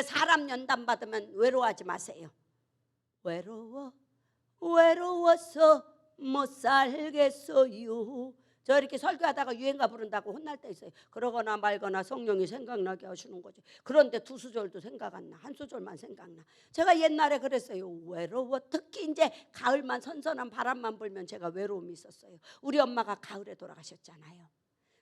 사람 연단 받으면 외로워하지 마세요. 외로워서 못 살겠어요. 저 이렇게 설교하다가 유행가 부른다고 혼날 때 있어요. 그러거나 말거나 성령이 생각나게 하시는 거지. 그런데 2수절도 생각 안 나. 1수절만 생각나. 제가 옛날에 그랬어요. 외로워. 특히 이제 가을만 선선한 바람만 불면 제가 외로움이 있었어요. 우리 엄마가 가을에 돌아가셨잖아요.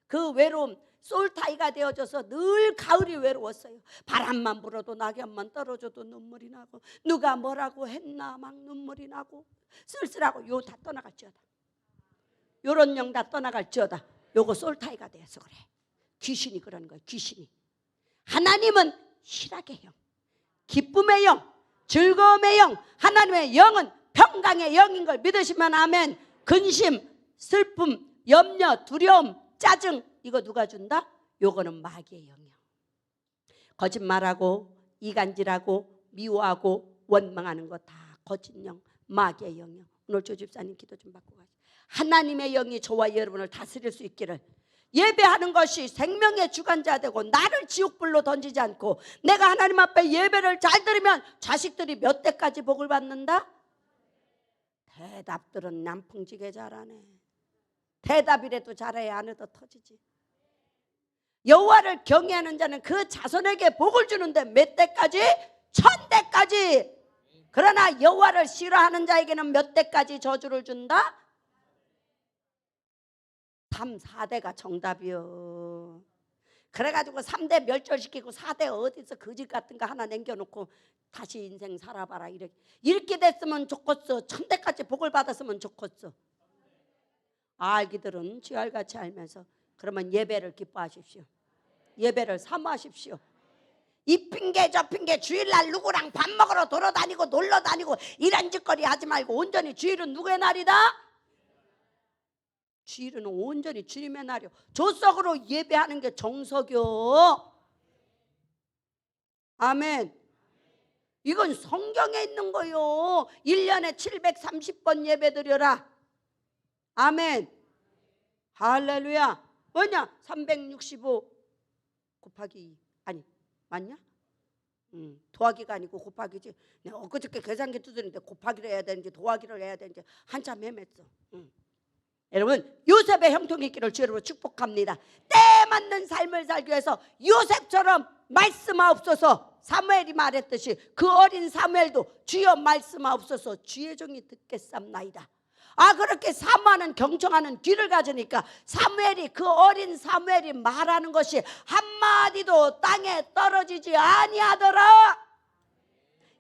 그 외로움, 솔타이가 되어져서 늘 가을이 외로웠어요. 바람만 불어도 낙엽만 떨어져도 눈물이 나고, 누가 뭐라고 했나 막 눈물이 나고 쓸쓸하고 요 다 떠나갔죠. 요런 영 다 떠나갈지어다. 요거 솔타이가 돼서 그래. 귀신이 그러는 거예요. 귀신이. 하나님은 희락의 영, 기쁨의 영, 즐거움의 영, 하나님의 영은 평강의 영인 걸 믿으시면 아멘. 근심, 슬픔, 염려, 두려움, 짜증, 이거 누가 준다? 요거는 마귀의 영이야. 거짓말하고 이간질하고 미워하고 원망하는 거 다 거짓 영, 마귀의 영이요. 오늘 조 집사님 기도 좀 받고 가세요. 하나님의 영이 저와 여러분을 다스릴 수 있기를. 예배하는 것이 생명의 주관자 되고 나를 지옥불로 던지지 않고 내가 하나님 앞에 예배를 잘 드리면 자식들이 몇 대까지 복을 받는다? 대답들은 난풍지게 잘하네. 대답이라도 잘해야 안 해도 터지지. 여호와를 경외하는 자는 그 자손에게 복을 주는데 몇 대까지? 1000대까지. 그러나 여호와를 싫어하는 자에게는 몇 대까지 저주를 준다? 3, 4대가 정답이요. 그래가지고 3대 멸절시키고 4대 어디서 거짓 같은 거 하나 남겨놓고 다시 인생 살아봐라. 이렇게 됐으면 좋겠어. 1000대까지 복을 받았으면 좋겠어. 알기들은 쥐알같이 알면서. 그러면 예배를 기뻐하십시오. 예배를 사모하십시오. 이 핑계 저 핑계 주일날 누구랑 밥 먹으러 돌아다니고 놀러다니고 이런 짓거리 하지 말고 온전히 주일은 누구의 날이다? 주일은 온전히 주님의 날이요. 조석으로 예배하는 게 정석이요. 아멘. 이건 성경에 있는 거요. 1년에 730번 예배 드려라. 아멘. 할렐루야. 뭐냐? 365 곱하기 2. 아니 맞냐? 더하기가 아니고 곱하기지. 내가 엊그저께 계산기 두드리는데 곱하기를 해야 되는지 더하기를 해야 되는지 한참 헤맸어. 여러분 요셉의 형통이 있기를 주로 축복합니다. 때 맞는 삶을 살기 위해서 요셉처럼 말씀하옵소서. 사무엘이 말했듯이 그 어린 사무엘도 주여 말씀하옵소서 주의 종이 듣겠삼나이다. 그렇게 사모하는 경청하는 귀를 가지니까 사무엘이 그 어린 사무엘이 말하는 것이 한마디도 땅에 떨어지지 아니하더라.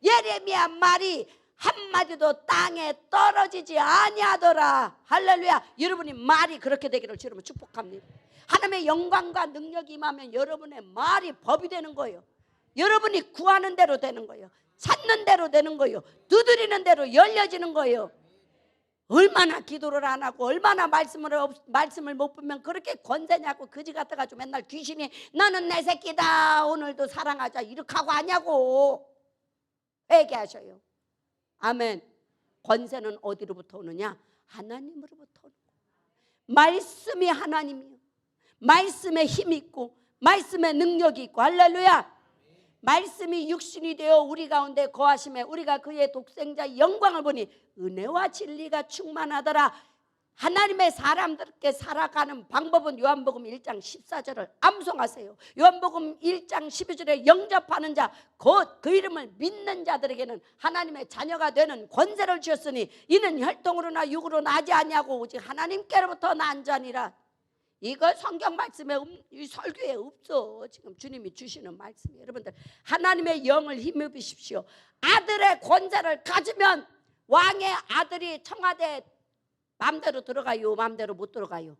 예레미야 말이 한마디도 땅에 떨어지지 아니하더라. 할렐루야. 여러분이 말이 그렇게 되기를 주로 축복합니다. 하나님의 영광과 능력이 임하면 여러분의 말이 법이 되는 거예요. 여러분이 구하는 대로 되는 거예요. 찾는 대로 되는 거예요. 두드리는 대로 열려지는 거예요. 얼마나 기도를 안 하고 얼마나 말씀을 못 보면 그렇게 권세냐고 거지 같아가지고 맨날 귀신이 너는 내 새끼다 오늘도 사랑하자 이렇게 하고 하냐고 회개하셔요. 아멘. 권세는 어디로부터 오느냐? 하나님으로부터 오는 거예요. 말씀이 하나님이요. 말씀에 힘이 있고 말씀에 능력이 있고 할렐루야. 말씀이 육신이 되어 우리 가운데 거하심에 우리가 그의 독생자의 영광을 보니 은혜와 진리가 충만하더라. 하나님의 사람들께 살아가는 방법은 요한복음 1장 14절을 암송하세요. 요한복음 1장 12절에 영접하는 자 곧 그 이름을 믿는 자들에게는 하나님의 자녀가 되는 권세를 주셨으니 이는 혈통으로나 육으로 나지 아니하고 오직 하나님께로부터 난 자니라. 이거 성경 말씀에 이 설교에 없어. 지금 주님이 주시는 말씀이. 여러분들 하나님의 영을 힘입으십시오. 아들의 권세를 가지면 왕의 아들이 청와대 마음대로 들어가요? 마음대로 못 들어가요?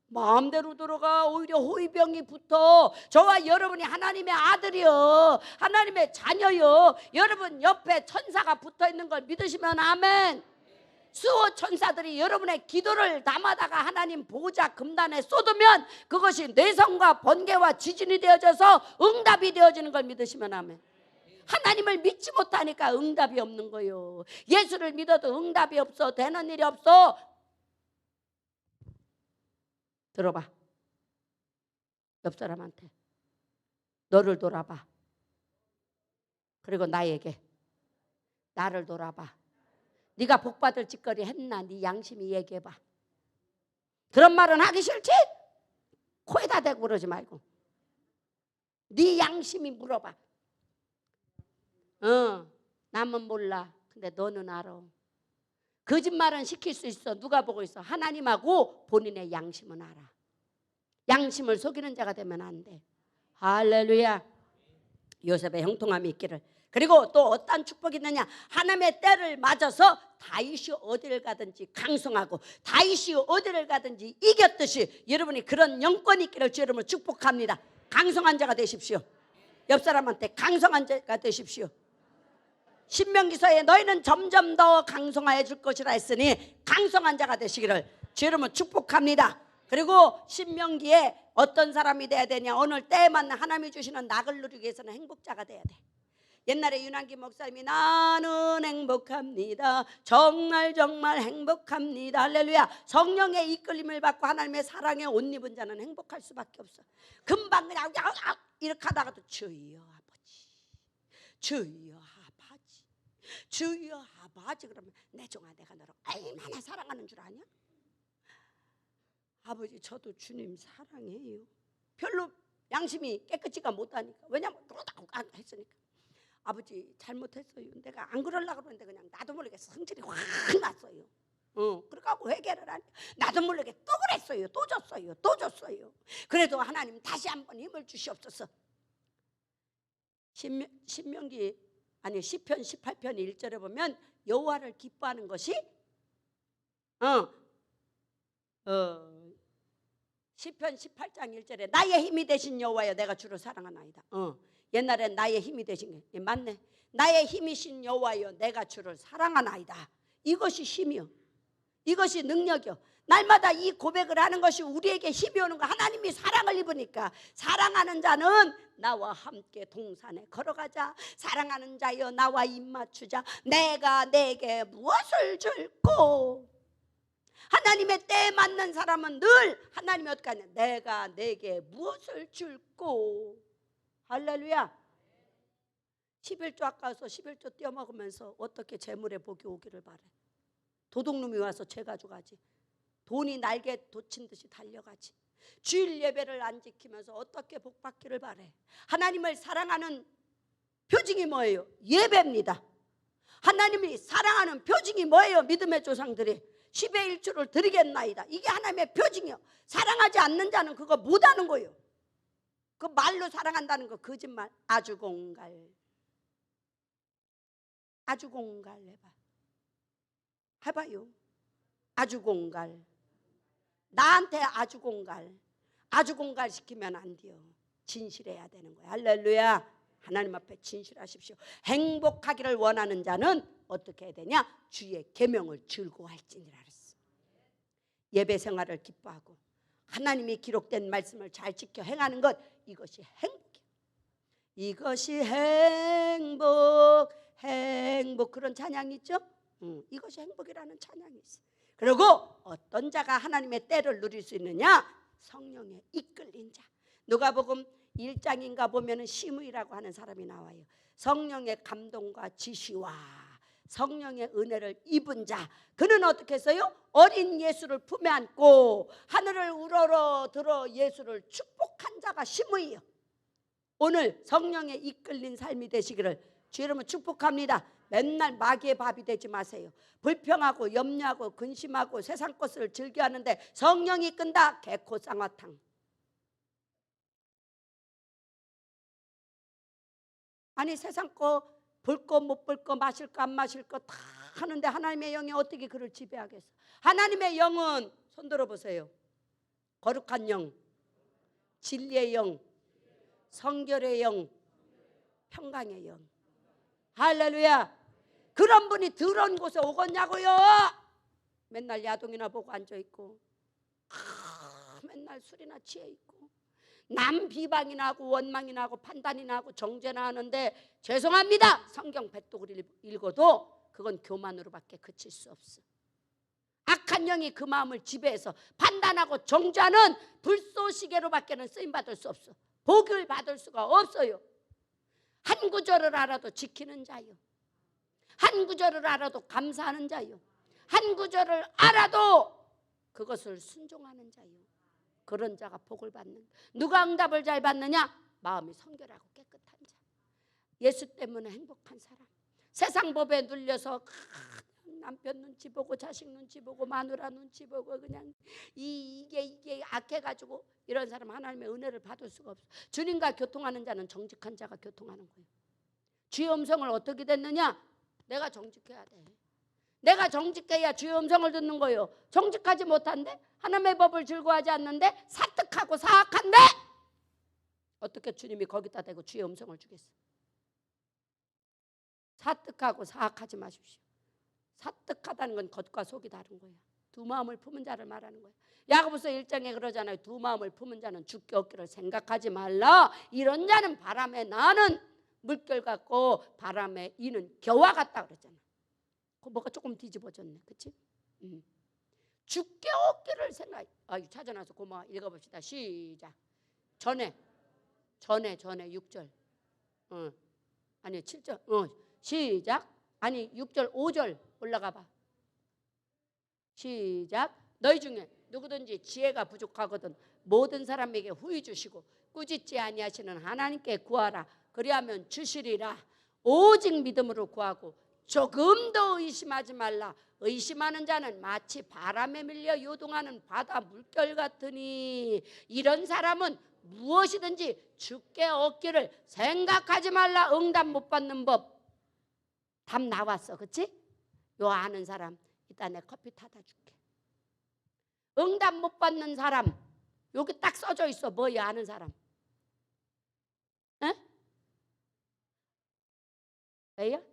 마음대로 들어가. 오히려 호위병이 붙어. 저와 여러분이 하나님의 아들이요, 하나님의 자녀요. 여러분 옆에 천사가 붙어 있는 걸 믿으시면 아멘. 수호 천사들이 여러분의 기도를 담아다가 하나님 보좌 금단에 쏟으면 그것이 내성과 번개와 지진이 되어져서 응답이 되어지는 걸 믿으시면 아멘. 하나님을 믿지 못하니까 응답이 없는 거예요. 예수를 믿어도 응답이 없어. 되는 일이 없어. 들어봐. 옆 사람한테 너를 돌아봐. 그리고 나에게 나를 돌아봐. 네가 복받을 짓거리 했나? 네 양심이 얘기해봐. 그런 말은 하기 싫지? 코에다 대고 그러지 말고 네 양심이 물어봐. 남은 몰라. 근데 너는 알아. 거짓말은 시킬 수 있어. 누가 보고 있어? 하나님하고 본인의 양심은 알아. 양심을 속이는 자가 되면 안 돼. 할렐루야. 요셉의 형통함이 있기를. 그리고 또 어떤 축복이 있느냐? 하나님의 때를 맞아서 다윗이 어디를 가든지 강성하고 다윗이 어디를 가든지 이겼듯이 여러분이 그런 영권이 있기를 주 여러분을 축복합니다. 강성한 자가 되십시오. 옆 사람한테 강성한 자가 되십시오. 신명기서에 너희는 점점 더 강성해질 것이라 했으니 강성한 자가 되시기를 주 여러분 축복합니다. 그리고 신명기에 어떤 사람이 돼야 되냐? 오늘 때에 맞는 하나님이 주시는 낙을 누리기 위해서는 행복자가 돼야 돼. 옛날에 윤한기 목사님이 나는 행복합니다. 정말 정말 행복합니다. 할렐루야. 성령의 이끌림을 받고 하나님의 사랑에 옷 입은 자는 행복할 수밖에 없어. 금방 그냥 이렇게 하다가도 주여 아버지, 주여 아버지, 주여 아버지 그러면 내 종아 내가 너를 얼마나 사랑하는 줄 아냐? 아버지 저도 주님 사랑해요. 별로 양심이 깨끗이가 못하니까. 왜냐면 했으니까. 아버지 잘못했어요. 내가 안 그러려고 그러는데 그냥 나도 모르게 성질이 확 났어요. 그러고 회개를 하니까 나도 모르게 또 그랬어요. 또 줬어요. 또 줬어요. 그래도 하나님 다시 한번 힘을 주시옵소서. 시편 18편 1절에 보면 여호와를 기뻐하는 것이 시편 18장 1절에 나의 힘이 되신 여호와여 내가 주를 사랑하나이다. 옛날엔 나의 힘이 되신 게 맞네. 나의 힘이신 여호와여 내가 주를 사랑하나이다. 이것이 힘이요. 이것이 능력이요. 날마다 이 고백을 하는 것이 우리에게 힘이 오는 거. 하나님이 사랑을 입으니까 사랑하는 자는 나와 함께 동산에 걸어가자. 사랑하는 자여 나와 입 맞추자. 내가 내게 무엇을 줄꼬. 하나님의 때에 맞는 사람은 늘 하나님이 어떻게 하냐? 내가 내게 무엇을 줄꼬. 할렐루야. 11조 아까워서 11조 떼어먹으면서 어떻게 재물의 복이 오기를 바래. 도둑놈이 와서 죄 가져가지. 돈이 날개 돋친 듯이 달려가지. 주일 예배를 안 지키면서 어떻게 복 받기를 바래. 하나님을 사랑하는 표징이 뭐예요? 예배입니다. 하나님이 사랑하는 표징이 뭐예요? 믿음의 조상들이 10의 1조를 드리겠나이다. 이게 하나님의 표징이요. 사랑하지 않는 자는 그거 못하는 거예요. 그 말로 사랑한다는 거 거짓말. 아주 공갈 해봐요. 아주 공갈. 나한테 아주 공갈 시키면 안 돼요. 진실해야 되는 거예요. 할렐루야. 하나님 앞에 진실하십시오. 행복하기를 원하는 자는 어떻게 해야 되냐? 주의 계명을 즐거워할지니라 그랬어. 예배 생활을 기뻐하고 하나님이 기록된 말씀을 잘 지켜 행하는 것, 이것이 행복이에요. 이것이 행복 그런 찬양이 있죠? 이것이 행복이라는 찬양이 있어요. 그리고 어떤 자가 하나님의 때를 누릴 수 있느냐? 성령에 이끌린 자. 누가복음 1장인가 보면은 시므이라고 하는 사람이 나와요. 성령의 감동과 지시와 성령의 은혜를 입은 자. 그는 어떻게 했어요? 어린 예수를 품에 안고 하늘을 우러러 들어 예수를 축복한 자가 시므이요. 오늘 성령에 이끌린 삶이 되시기를 주 이름으로 축복합니다. 맨날 마귀의 밥이 되지 마세요. 불평하고 염려하고 근심하고 세상 것을 즐겨하는데 성령이 이끈다. 개코 쌍화탕. 아니 세상 거 볼 거 못 볼 거 마실 거 안 마실 거 다 하는데 하나님의 영이 어떻게 그를 지배하겠어? 하나님의 영은 손 들어보세요. 거룩한 영, 진리의 영, 성결의 영, 평강의 영. 할렐루야. 그런 분이 더러운 곳에 오겠냐고요? 맨날 야동이나 보고 앉아있고 맨날 술이나 취해있고 남 비방이나 하고 원망이나 하고 판단이나 하고 정죄나 하는데 죄송합니다. 성경 백독을 읽어도 그건 교만으로밖에 그칠 수 없어. 악한 영이 그 마음을 지배해서 판단하고 정죄하는 불쏘시개로밖에는 쓰임받을 수 없어. 복을 받을 수가 없어요. 한 구절을 알아도 지키는 자요. 한 구절을 알아도 감사하는 자요. 한 구절을 알아도 그것을 순종하는 자요. 그런 자가 복을 받는. 누가 응답을 잘 받느냐? 마음이 성결하고 깨끗한 자. 예수 때문에 행복한 사람. 세상 법에 눌려서 남편 눈치 보고 자식 눈치 보고 마누라 눈치 보고 그냥 이게 악해가지고 이런 사람 하나님의 은혜를 받을 수가 없어. 주님과 교통하는 자는 정직한 자가 교통하는 거예요. 주의 음성을 어떻게 듣느냐? 내가 정직해야 돼. 내가 정직해야 주의 음성을 듣는 거예요. 정직하지 못한데, 하나님의 법을 즐거워하지 않는데, 사특하고 사악한데 어떻게 주님이 거기다 대고 주의 음성을 주겠어? 사특하고 사악하지 마십시오. 사특하다는 건 겉과 속이 다른 거야. 두 마음을 품은 자를 말하는 거야. 야고보서 1장에 그러잖아요. 두 마음을 품은 자는 죽게 얻기를 생각하지 말라. 이런 자는 바람에 나는 물결 같고 바람에 이는 겨와 같다 그랬잖아. 그 뭐가 조금 뒤집어졌네, 그렇지? 죽게 얻기를 생각. 찾아놔서 고마워. 읽어봅시다. 시작. 전에 6절. 아니 7절. 시작. 아니 6절 5절 올라가 봐. 시작. 너희 중에 누구든지 지혜가 부족하거든 모든 사람에게 후히 주시고 꾸짖지 아니하시는 하나님께 구하라. 그리하면 주시리라. 오직 믿음으로 구하고 조금도 의심하지 말라. 의심하는 자는 마치 바람에 밀려 요동하는 바다 물결 같으니 이런 사람은 무엇이든지 주께 얻기를 생각하지 말라. 응답 못 받는 법. 답 나왔어, 그치? 요 아는 사람 이따 내 커피 타다 줄게. 응답 못 받는 사람 여기 딱 써져 있어. 뭐야 아는 사람? 에? 왜요?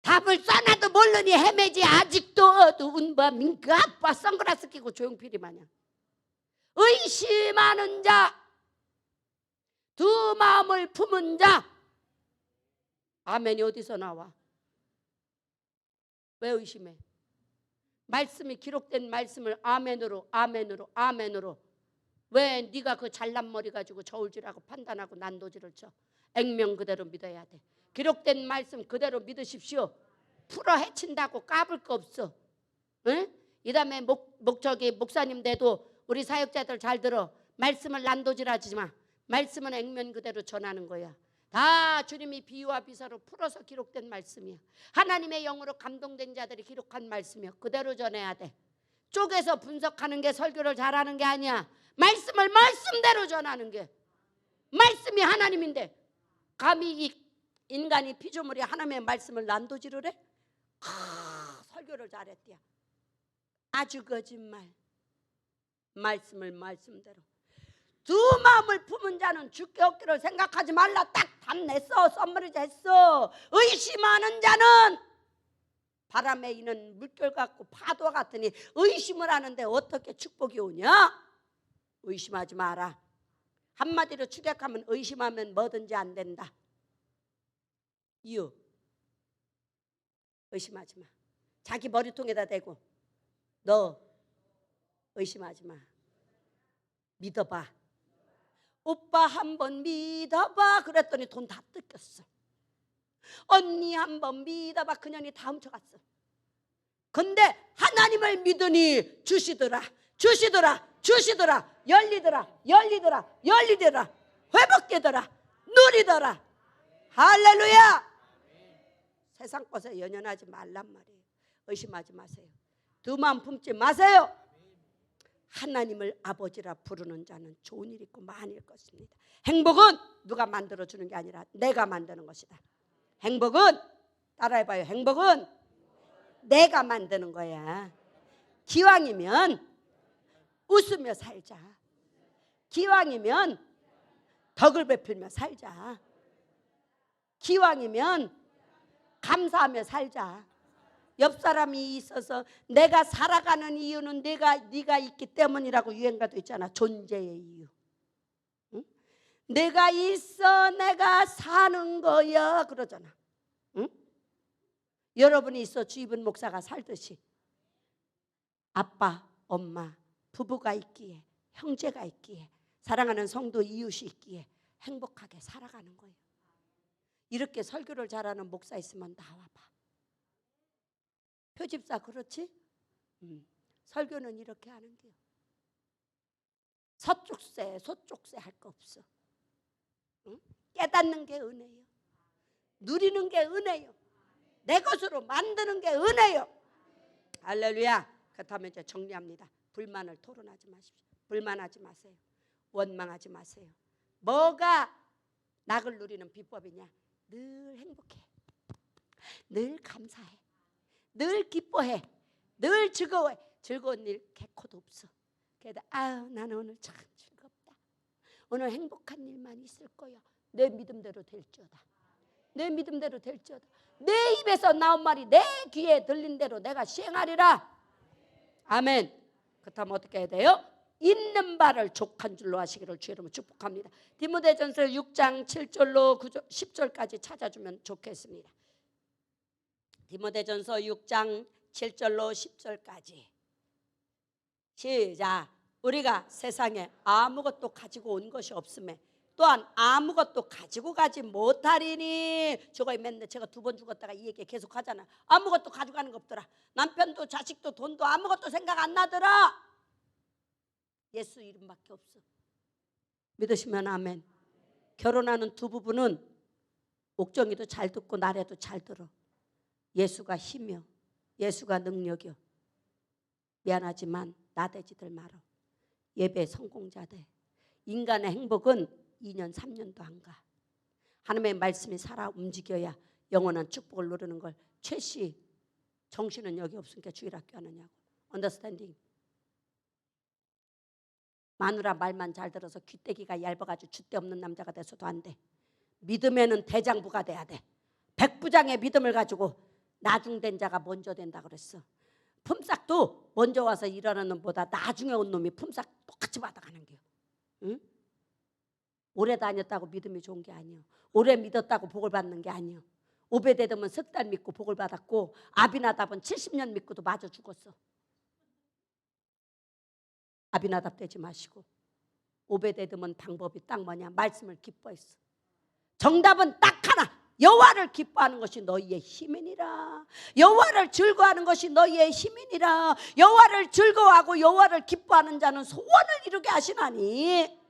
답을 써놔도 모르니 헤매지 아직도 어두운 밤인가. 아빠 선글라스 끼고 조용필이 마냥. 의심하는 자, 두 마음을 품은 자. 아멘이 어디서 나와? 왜 의심해? 말씀이 기록된 말씀을 아멘으로 왜 네가 그 잘난 머리 가지고 저울질하고 판단하고 난도질을 쳐? 액면 그대로 믿어야 돼. 기록된 말씀 그대로 믿으십시오. 풀어 헤친다고 까불 거 없어. 응? 이 다음에 목사님 돼도 우리 사역자들 잘 들어. 말씀을 난도질하지 마. 말씀은 액면 그대로 전하는 거야. 다 주님이 비유와 비사로 풀어서 기록된 말씀이야. 하나님의 영으로 감동된 자들이 기록한 말씀이야. 그대로 전해야 돼. 쪼개서 분석하는 게 설교를 잘하는 게 아니야. 말씀을 말씀대로 전하는 게. 말씀이 하나님인데 감히 이 인간이 피조물이 하나님의 말씀을 난도질을 해? 설교를 잘했대야. 아주 거짓말. 말씀을 말씀대로. 두 마음을 품은 자는 주께 얻기를 생각하지 말라. 딱 답 냈어. 썸머리즈 했어. 의심하는 자는 바람에 이는 물결 같고 파도 같으니 의심을 하는데 어떻게 축복이 오냐? 의심하지 마라. 한마디로 축약하면 의심하면 뭐든지 안 된다. 이유 의심하지 마. 자기 머리통에다 대고 너 의심하지 마. 믿어봐. 오빠 한번 믿어봐. 그랬더니 돈 다 뜯겼어. 언니 한번 믿어봐. 그년이 다 훔쳐갔어. 근데 하나님을 믿으니 주시더라. 열리더라. 회복되더라. 누리더라. 할렐루야. 세상 것에 연연하지 말란 말이에요. 의심하지 마세요. 두 마음 품지 마세요. 하나님을 아버지라 부르는 자는 좋은 일 있고 많을 것입니다. 행복은 누가 만들어주는 게 아니라 내가 만드는 것이다. 행복은 따라해봐요. 행복은 내가 만드는 거야. 기왕이면 웃으며 살자. 기왕이면 덕을 베풀며 살자. 기왕이면 감사하며 살자. 옆 사람이 있어서 내가 살아가는 이유는 네가 있기 때문이라고 유행가도 있잖아. 존재의 이유. 응? 내가 있어 내가 사는 거야 그러잖아. 응? 여러분이 있어 주입은 목사가 살듯이 아빠, 엄마, 부부가 있기에 형제가 있기에 사랑하는 성도 이웃이 있기에 행복하게 살아가는 거예요. 이렇게 설교를 잘하는 목사 있으면 나와봐. 표집사 그렇지? 설교는 이렇게 하는 게요. 서쪽세 할 거 없어. 응? 깨닫는 게 은혜요. 누리는 게 은혜요. 내 것으로 만드는 게 은혜요. 할렐루야. 그렇다면 이제 정리합니다. 불만을 토론하지 마십시오. 불만하지 마세요. 원망하지 마세요. 뭐가 낙을 누리는 비법이냐? 늘 행복해. 늘 감사해. 늘 기뻐해. 늘 즐거워해. 즐거운 일 개코도 없어. 그래도 아유 나는 오늘 참 즐겁다. 오늘 행복한 일만 있을 거야. 내 믿음대로 될지어다. 내 믿음대로 될지어다. 내 입에서 나온 말이 내 귀에 들린 대로 내가 시행하리라. 아멘. 그렇다면 어떻게 해야 돼요? 있는 바를 족한 줄로 하시기를 주의 이름으로 축복합니다. 디모데전서 6장 7절로 10절까지 찾아주면 좋겠습니다. 디모데전서 6장 7절로 10절까지 시작. 우리가 세상에 아무것도 가지고 온 것이 없음에 또한 아무것도 가지고 가지 못하리니. 저거 맨날 제가 2번 죽었다가 이 얘기 계속 하잖아. 아무것도 가져가는 거 없더라. 남편도 자식도 돈도 아무것도 생각 안 나더라. 예수 이름밖에 없어. 믿으시면 아멘. 결혼하는 두 부부는 옥정이도 잘 듣고 나래도 잘 들어. 예수가 힘이요, 예수가 능력이요. 미안하지만 나대지들 말어. 예배 성공자 돼. 인간의 행복은 2년 3년도 안 가. 하나님의 말씀이 살아 움직여야 영원한 축복을 누리는 걸. 최씨 정신은 여기 없으니까 주일학교 하느냐고. 언더스탠딩. 마누라 말만 잘 들어서 귀때기가 얇아가지고 줏대 없는 남자가 돼서도 안 돼. 믿음에는 대장부가 돼야 돼. 백부장의 믿음을 가지고 나중된 자가 먼저 된다 그랬어. 품삯도 먼저 와서 일하는 놈보다 나중에 온 놈이 품삯 똑같이 받아가는 거야. 응? 오래 다녔다고 믿음이 좋은 게 아니야. 오래 믿었다고 복을 받는 게 아니야. 오베데돔은 석 달 믿고 복을 받았고 아비나답은 70년 믿고도 맞아 죽었어. 아비나답 되지 마시고. 오베데돔은 방법이 딱 뭐냐? 말씀을 기뻐했어. 정답은 딱 하나. 여호와를 기뻐하는 것이 너희의 힘이니라. 여호와를 즐거워하는 것이 너희의 힘이니라. 여호와를 즐거워하고 여호와를 기뻐하는 자는 소원을 이루게 하시나니.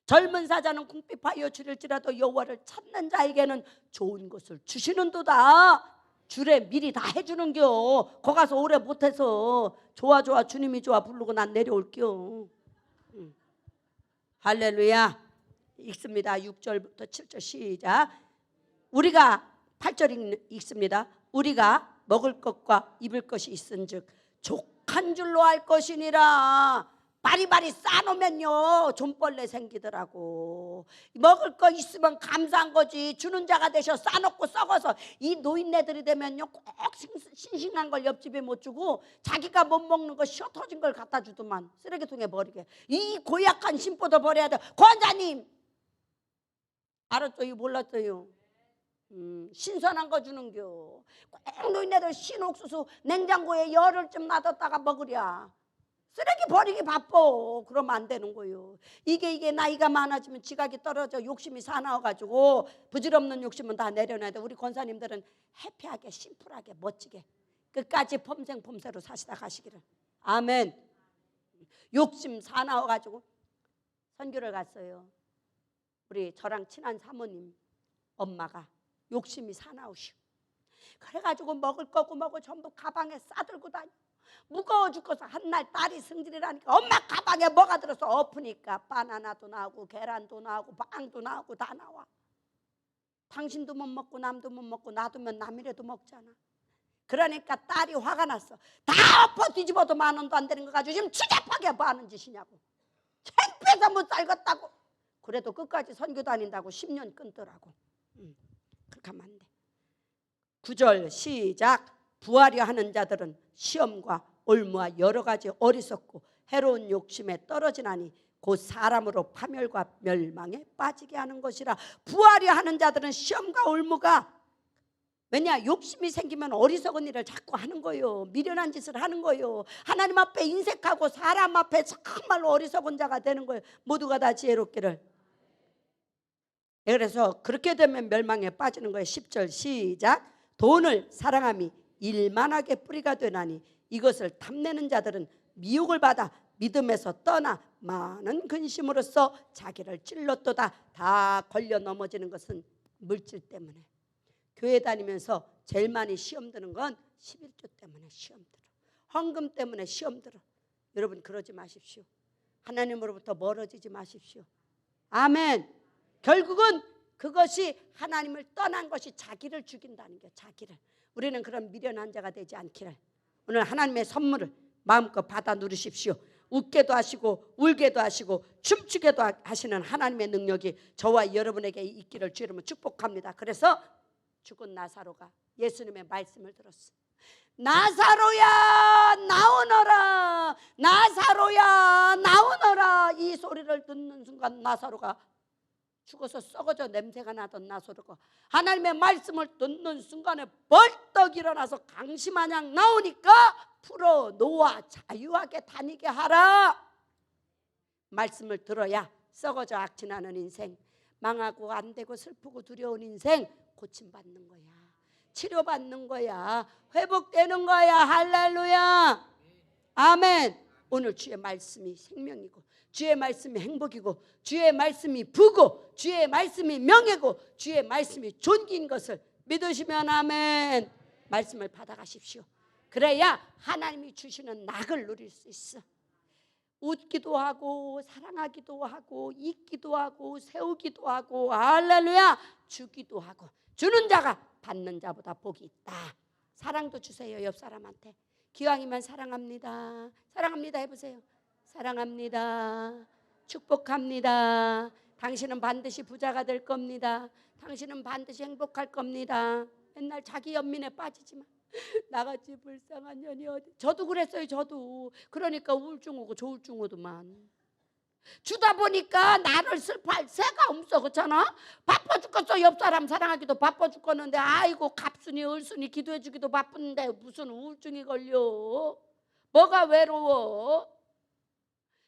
젊은 사자는 궁핍하여 줄일지라도 여호와를 찾는 자에게는 좋은 것을 주시는도다. 주래 미리 다 해주는겨. 거 가서 오래 못해서 좋아 좋아 주님이 좋아 부르고 난 내려올게요. 할렐루야. 읽습니다. 6절부터 7절 시작. 우리가 8절 읽습니다. 우리가 먹을 것과 입을 것이 있은즉 족한 줄로 할 것이니라. 바리바리 싸놓으면요 존벌레 생기더라고. 먹을 거 있으면 감사한 거지. 주는 자가 되셔. 싸놓고 썩어서 이 노인네들이 되면요 꼭 싱싱한 걸 옆집에 못 주고 자기가 못 먹는 거 쉬어 터진 걸 갖다 주더만 쓰레기통에 버리게. 이 고약한 심보도 버려야 돼. 권자님 알았죠? 이거 몰랐어요. 신선한 거 주는겨. 꼭 노인네들 신옥수수 냉장고에 열흘 좀 놔뒀다가 먹으랴. 쓰레기 버리기 바빠. 그러면 안 되는 거예요. 이게 나이가 많아지면 지각이 떨어져. 욕심이 사나워가지고 부질없는 욕심은 다 내려놔야 돼. 우리 권사님들은 해피하게 심플하게 멋지게 끝까지 폼생폼새로 사시다 가시기를. 아멘. 욕심 사나워가지고 선교를 갔어요. 우리 저랑 친한 사모님 엄마가 욕심이 사나우시오. 그래가지고 먹을 거고 뭐고 전부 가방에 싸들고 다녀. 무거워 죽어서 한날 딸이 승질이라니까 엄마 가방에 뭐가 들어서 엎으니까 바나나도 나오고 계란도 나오고 빵도 나오고 다 나와. 당신도 못 먹고 남도 못 먹고 놔두면 남이라도 먹잖아. 그러니까 딸이 화가 났어. 다 엎어 뒤집어도 10,000원도 안 되는 거 가지고 지금 추잡하게 뭐 하는 짓이냐고. 창피해서 못 살겠다고. 그래도 끝까지 선교 다닌다고 10년 끊더라고. 그렇게 하면 안 돼. 9절 시작. 부하려 하는 자들은 시험과 올무와 여러 가지 어리석고 해로운 욕심에 떨어지나니 곧 사람으로 파멸과 멸망에 빠지게 하는 것이라. 부하려 하는 자들은 시험과 올무가 왜냐? 욕심이 생기면 어리석은 일을 자꾸 하는 거예요. 미련한 짓을 하는 거예요. 하나님 앞에 인색하고 사람 앞에 정말로 어리석은 자가 되는 거예요. 모두가 다 지혜롭기를. 그래서 그렇게 되면 멸망에 빠지는 거예요. 10절 시작. 돈을 사랑함이 일만하게 뿌리가 되나니 이것을 탐내는 자들은 미혹을 받아 믿음에서 떠나 많은 근심으로써 자기를 찔렀도다. 다 걸려 넘어지는 것은 물질 때문에. 교회 다니면서 제일 많이 시험 드는 건 11조 때문에 시험 들어. 헌금 때문에 시험 들어. 여러분 그러지 마십시오. 하나님으로부터 멀어지지 마십시오. 아멘. 결국은 그것이 하나님을 떠난 것이 자기를 죽인다는 게 자기를. 우리는 그런 미련한 자가 되지 않기를 오늘 하나님의 선물을 마음껏 받아 누리십시오. 웃게도 하시고 울게도 하시고 춤추게도 하시는 하나님의 능력이 저와 여러분에게 있기를 주의 이름으로 축복합니다. 그래서 죽은 나사로가 예수님의 말씀을 들었어. 나사로야 나오너라, 나사로야 나오너라. 이 소리를 듣는 순간 나사로가 죽어서 썩어져 냄새가 나던 나사로가 하나님의 말씀을 듣는 순간에 벌떡 일어나서 강시마냥 나오니까 풀어 놓아 자유하게 다니게 하라. 말씀을 들어야 썩어져 악취나는 인생, 망하고 안 되고 슬프고 두려운 인생 고침받는 거야, 치료받는 거야, 회복되는 거야. 할렐루야. 아멘. 오늘 주의 말씀이 생명이고 주의 말씀이 행복이고 주의 말씀이 부고 주의 말씀이 명예고 주의 말씀이 존귀인 것을 믿으시면 아멘. 말씀을 받아가십시오. 그래야 하나님이 주시는 낙을 누릴 수 있어. 웃기도 하고 사랑하기도 하고 잊기도 하고 세우기도 하고 할렐루야. 주기도 하고 주는 자가 받는 자보다 복이 있다. 사랑도 주세요. 옆 사람한테 기왕이면 사랑합니다. 사랑합니다 해보세요. 사랑합니다. 축복합니다. 당신은 반드시 부자가 될 겁니다. 당신은 반드시 행복할 겁니다. 맨날 자기 연민에 빠지지만 나같이 불쌍한 년이 어디. 저도 그랬어요. 저도. 그러니까 우울증 오고 조울증 오더만. 주다 보니까 나를 슬퍼할 새가 없어. 그렇잖아. 바빠 죽겠어. 옆 사람 사랑하기도 바빠 죽겠는데 아이고 갑순이 을순이 기도해 주기도 바쁜데 무슨 우울증이 걸려. 뭐가 외로워.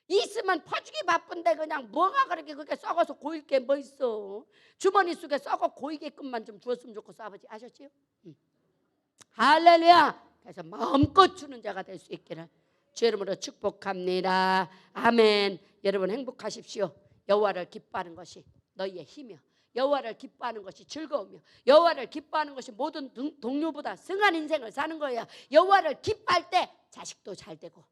있으면 퍼주기 바쁜데 그냥 뭐가 그렇게 그렇게 썩어서 고일 게 뭐 있어. 주머니 속에 썩어 고이게끔만 좀 주었으면 좋겠어. 아버지 아셨지요? 할렐루야. 그래서 마음껏 주는 자가 될 수 있기를 주의 이름으로 축복합니다. 아멘. 여러분 행복하십시오. 여호와를 기뻐하는 것이 너희의 힘이요 여호와를 기뻐하는 것이 즐거우며 여호와를 기뻐하는 것이 모든 동료보다 승한 인생을 사는 거야. 여호와를 기뻐할 때 자식도 잘 되고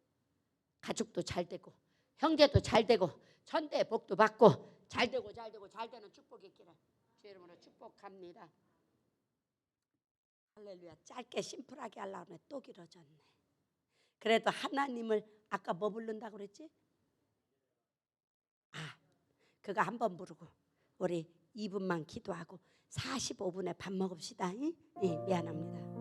가족도 잘 되고 형제도 잘 되고 천대의 복도 받고 잘 되고 잘 되고 잘 되는 축복이 있기를 주의 이름으로 축복합니다. 할렐루야. 짧게 심플하게 하려고 하면 또 길어졌네. 그래도 하나님을 아까 뭐 부른다고 그랬지? 그거 한 번 부르고 우리 2분만 기도하고 45분에 밥 먹읍시다. 응? 예, 미안합니다.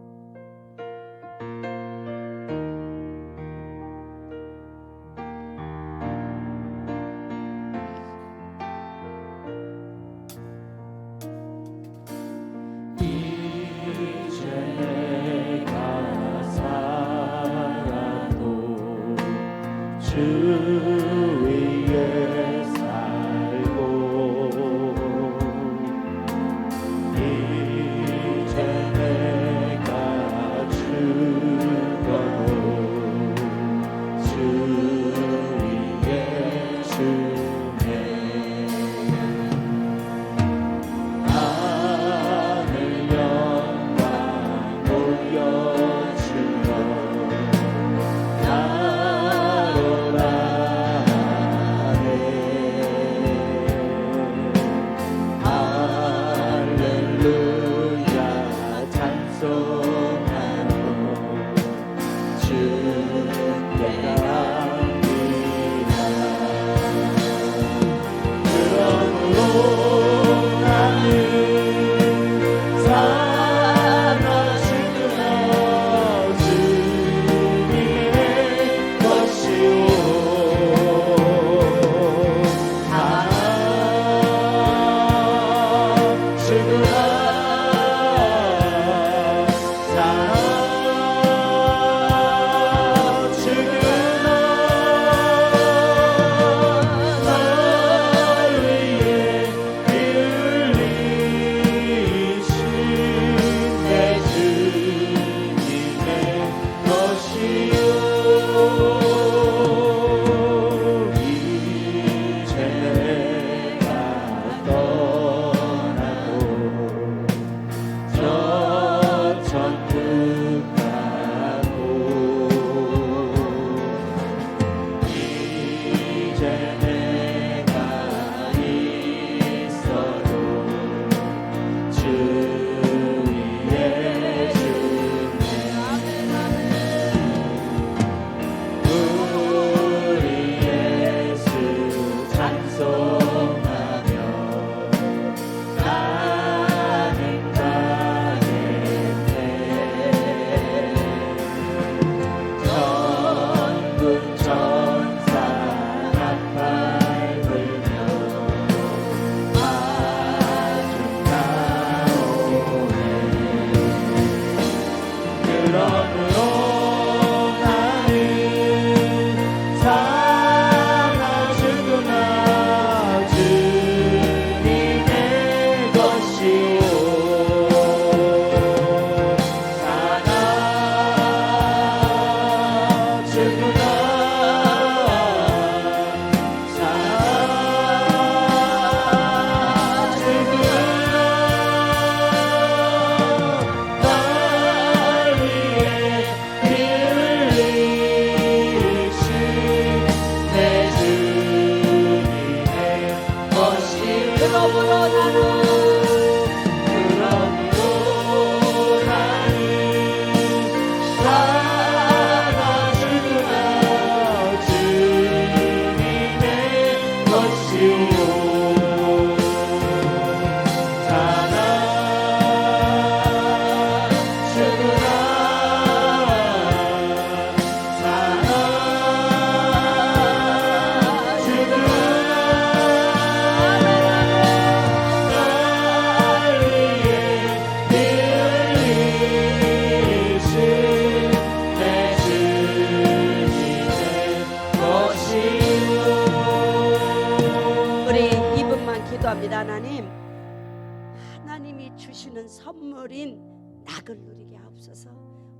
닭을 누리게 하옵소서.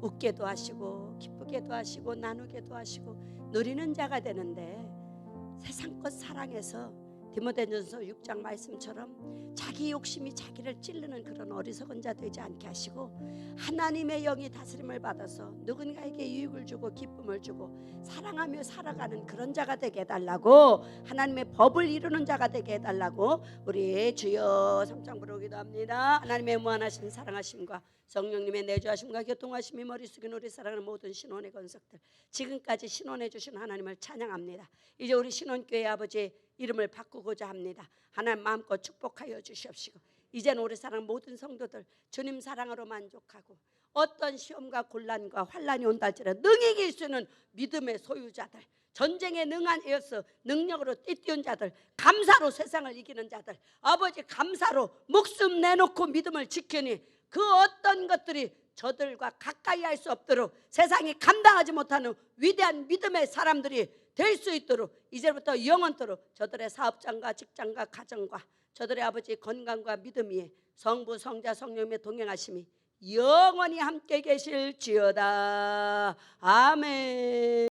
웃게도 하시고 기쁘게도 하시고 나누게도 하시고 누리는 자가 되는데 세상 것 사랑해서 디모데전서 6장 말씀처럼 자기 욕심이 자기를 찌르는 그런 어리석은 자 되지 않게 하시고 하나님의 영이 다스림을 받아서 누군가에게 유익을 주고 기쁨을 주고 사랑하며 살아가는 그런 자가 되게 해달라고, 하나님의 법을 이루는 자가 되게 해달라고 우리 주여 3장 부르기도 합니다. 하나님의 무한하신 사랑하심과 성령님의 내주하심과 교통하심이 머리 숙인 우리 사랑하는 모든 신혼의 건석들, 지금까지 신혼해 주신 하나님을 찬양합니다. 이제 우리 신혼교회 아버지 이름을 바꾸고자 합니다. 하나님 마음껏 축복하여 주시옵시고 이제는 우리 사랑 모든 성도들 주님 사랑으로 만족하고 어떤 시험과 곤란과 환란이 온다 할지라도 능히 이길 수 있는 믿음의 소유자들, 전쟁에 능한 에어스 능력으로 띠띠운 자들, 감사로 세상을 이기는 자들, 아버지 감사로 목숨 내놓고 믿음을 지키니 그 어떤 것들이 저들과 가까이 할 수 없도록 세상이 감당하지 못하는 위대한 믿음의 사람들이 될 수 있도록 이제부터 영원토록 저들의 사업장과 직장과 가정과 저들의 아버지 건강과 믿음 위에 성부 성자 성령님의 동행하심이 영원히 함께 계실지어다. 아멘.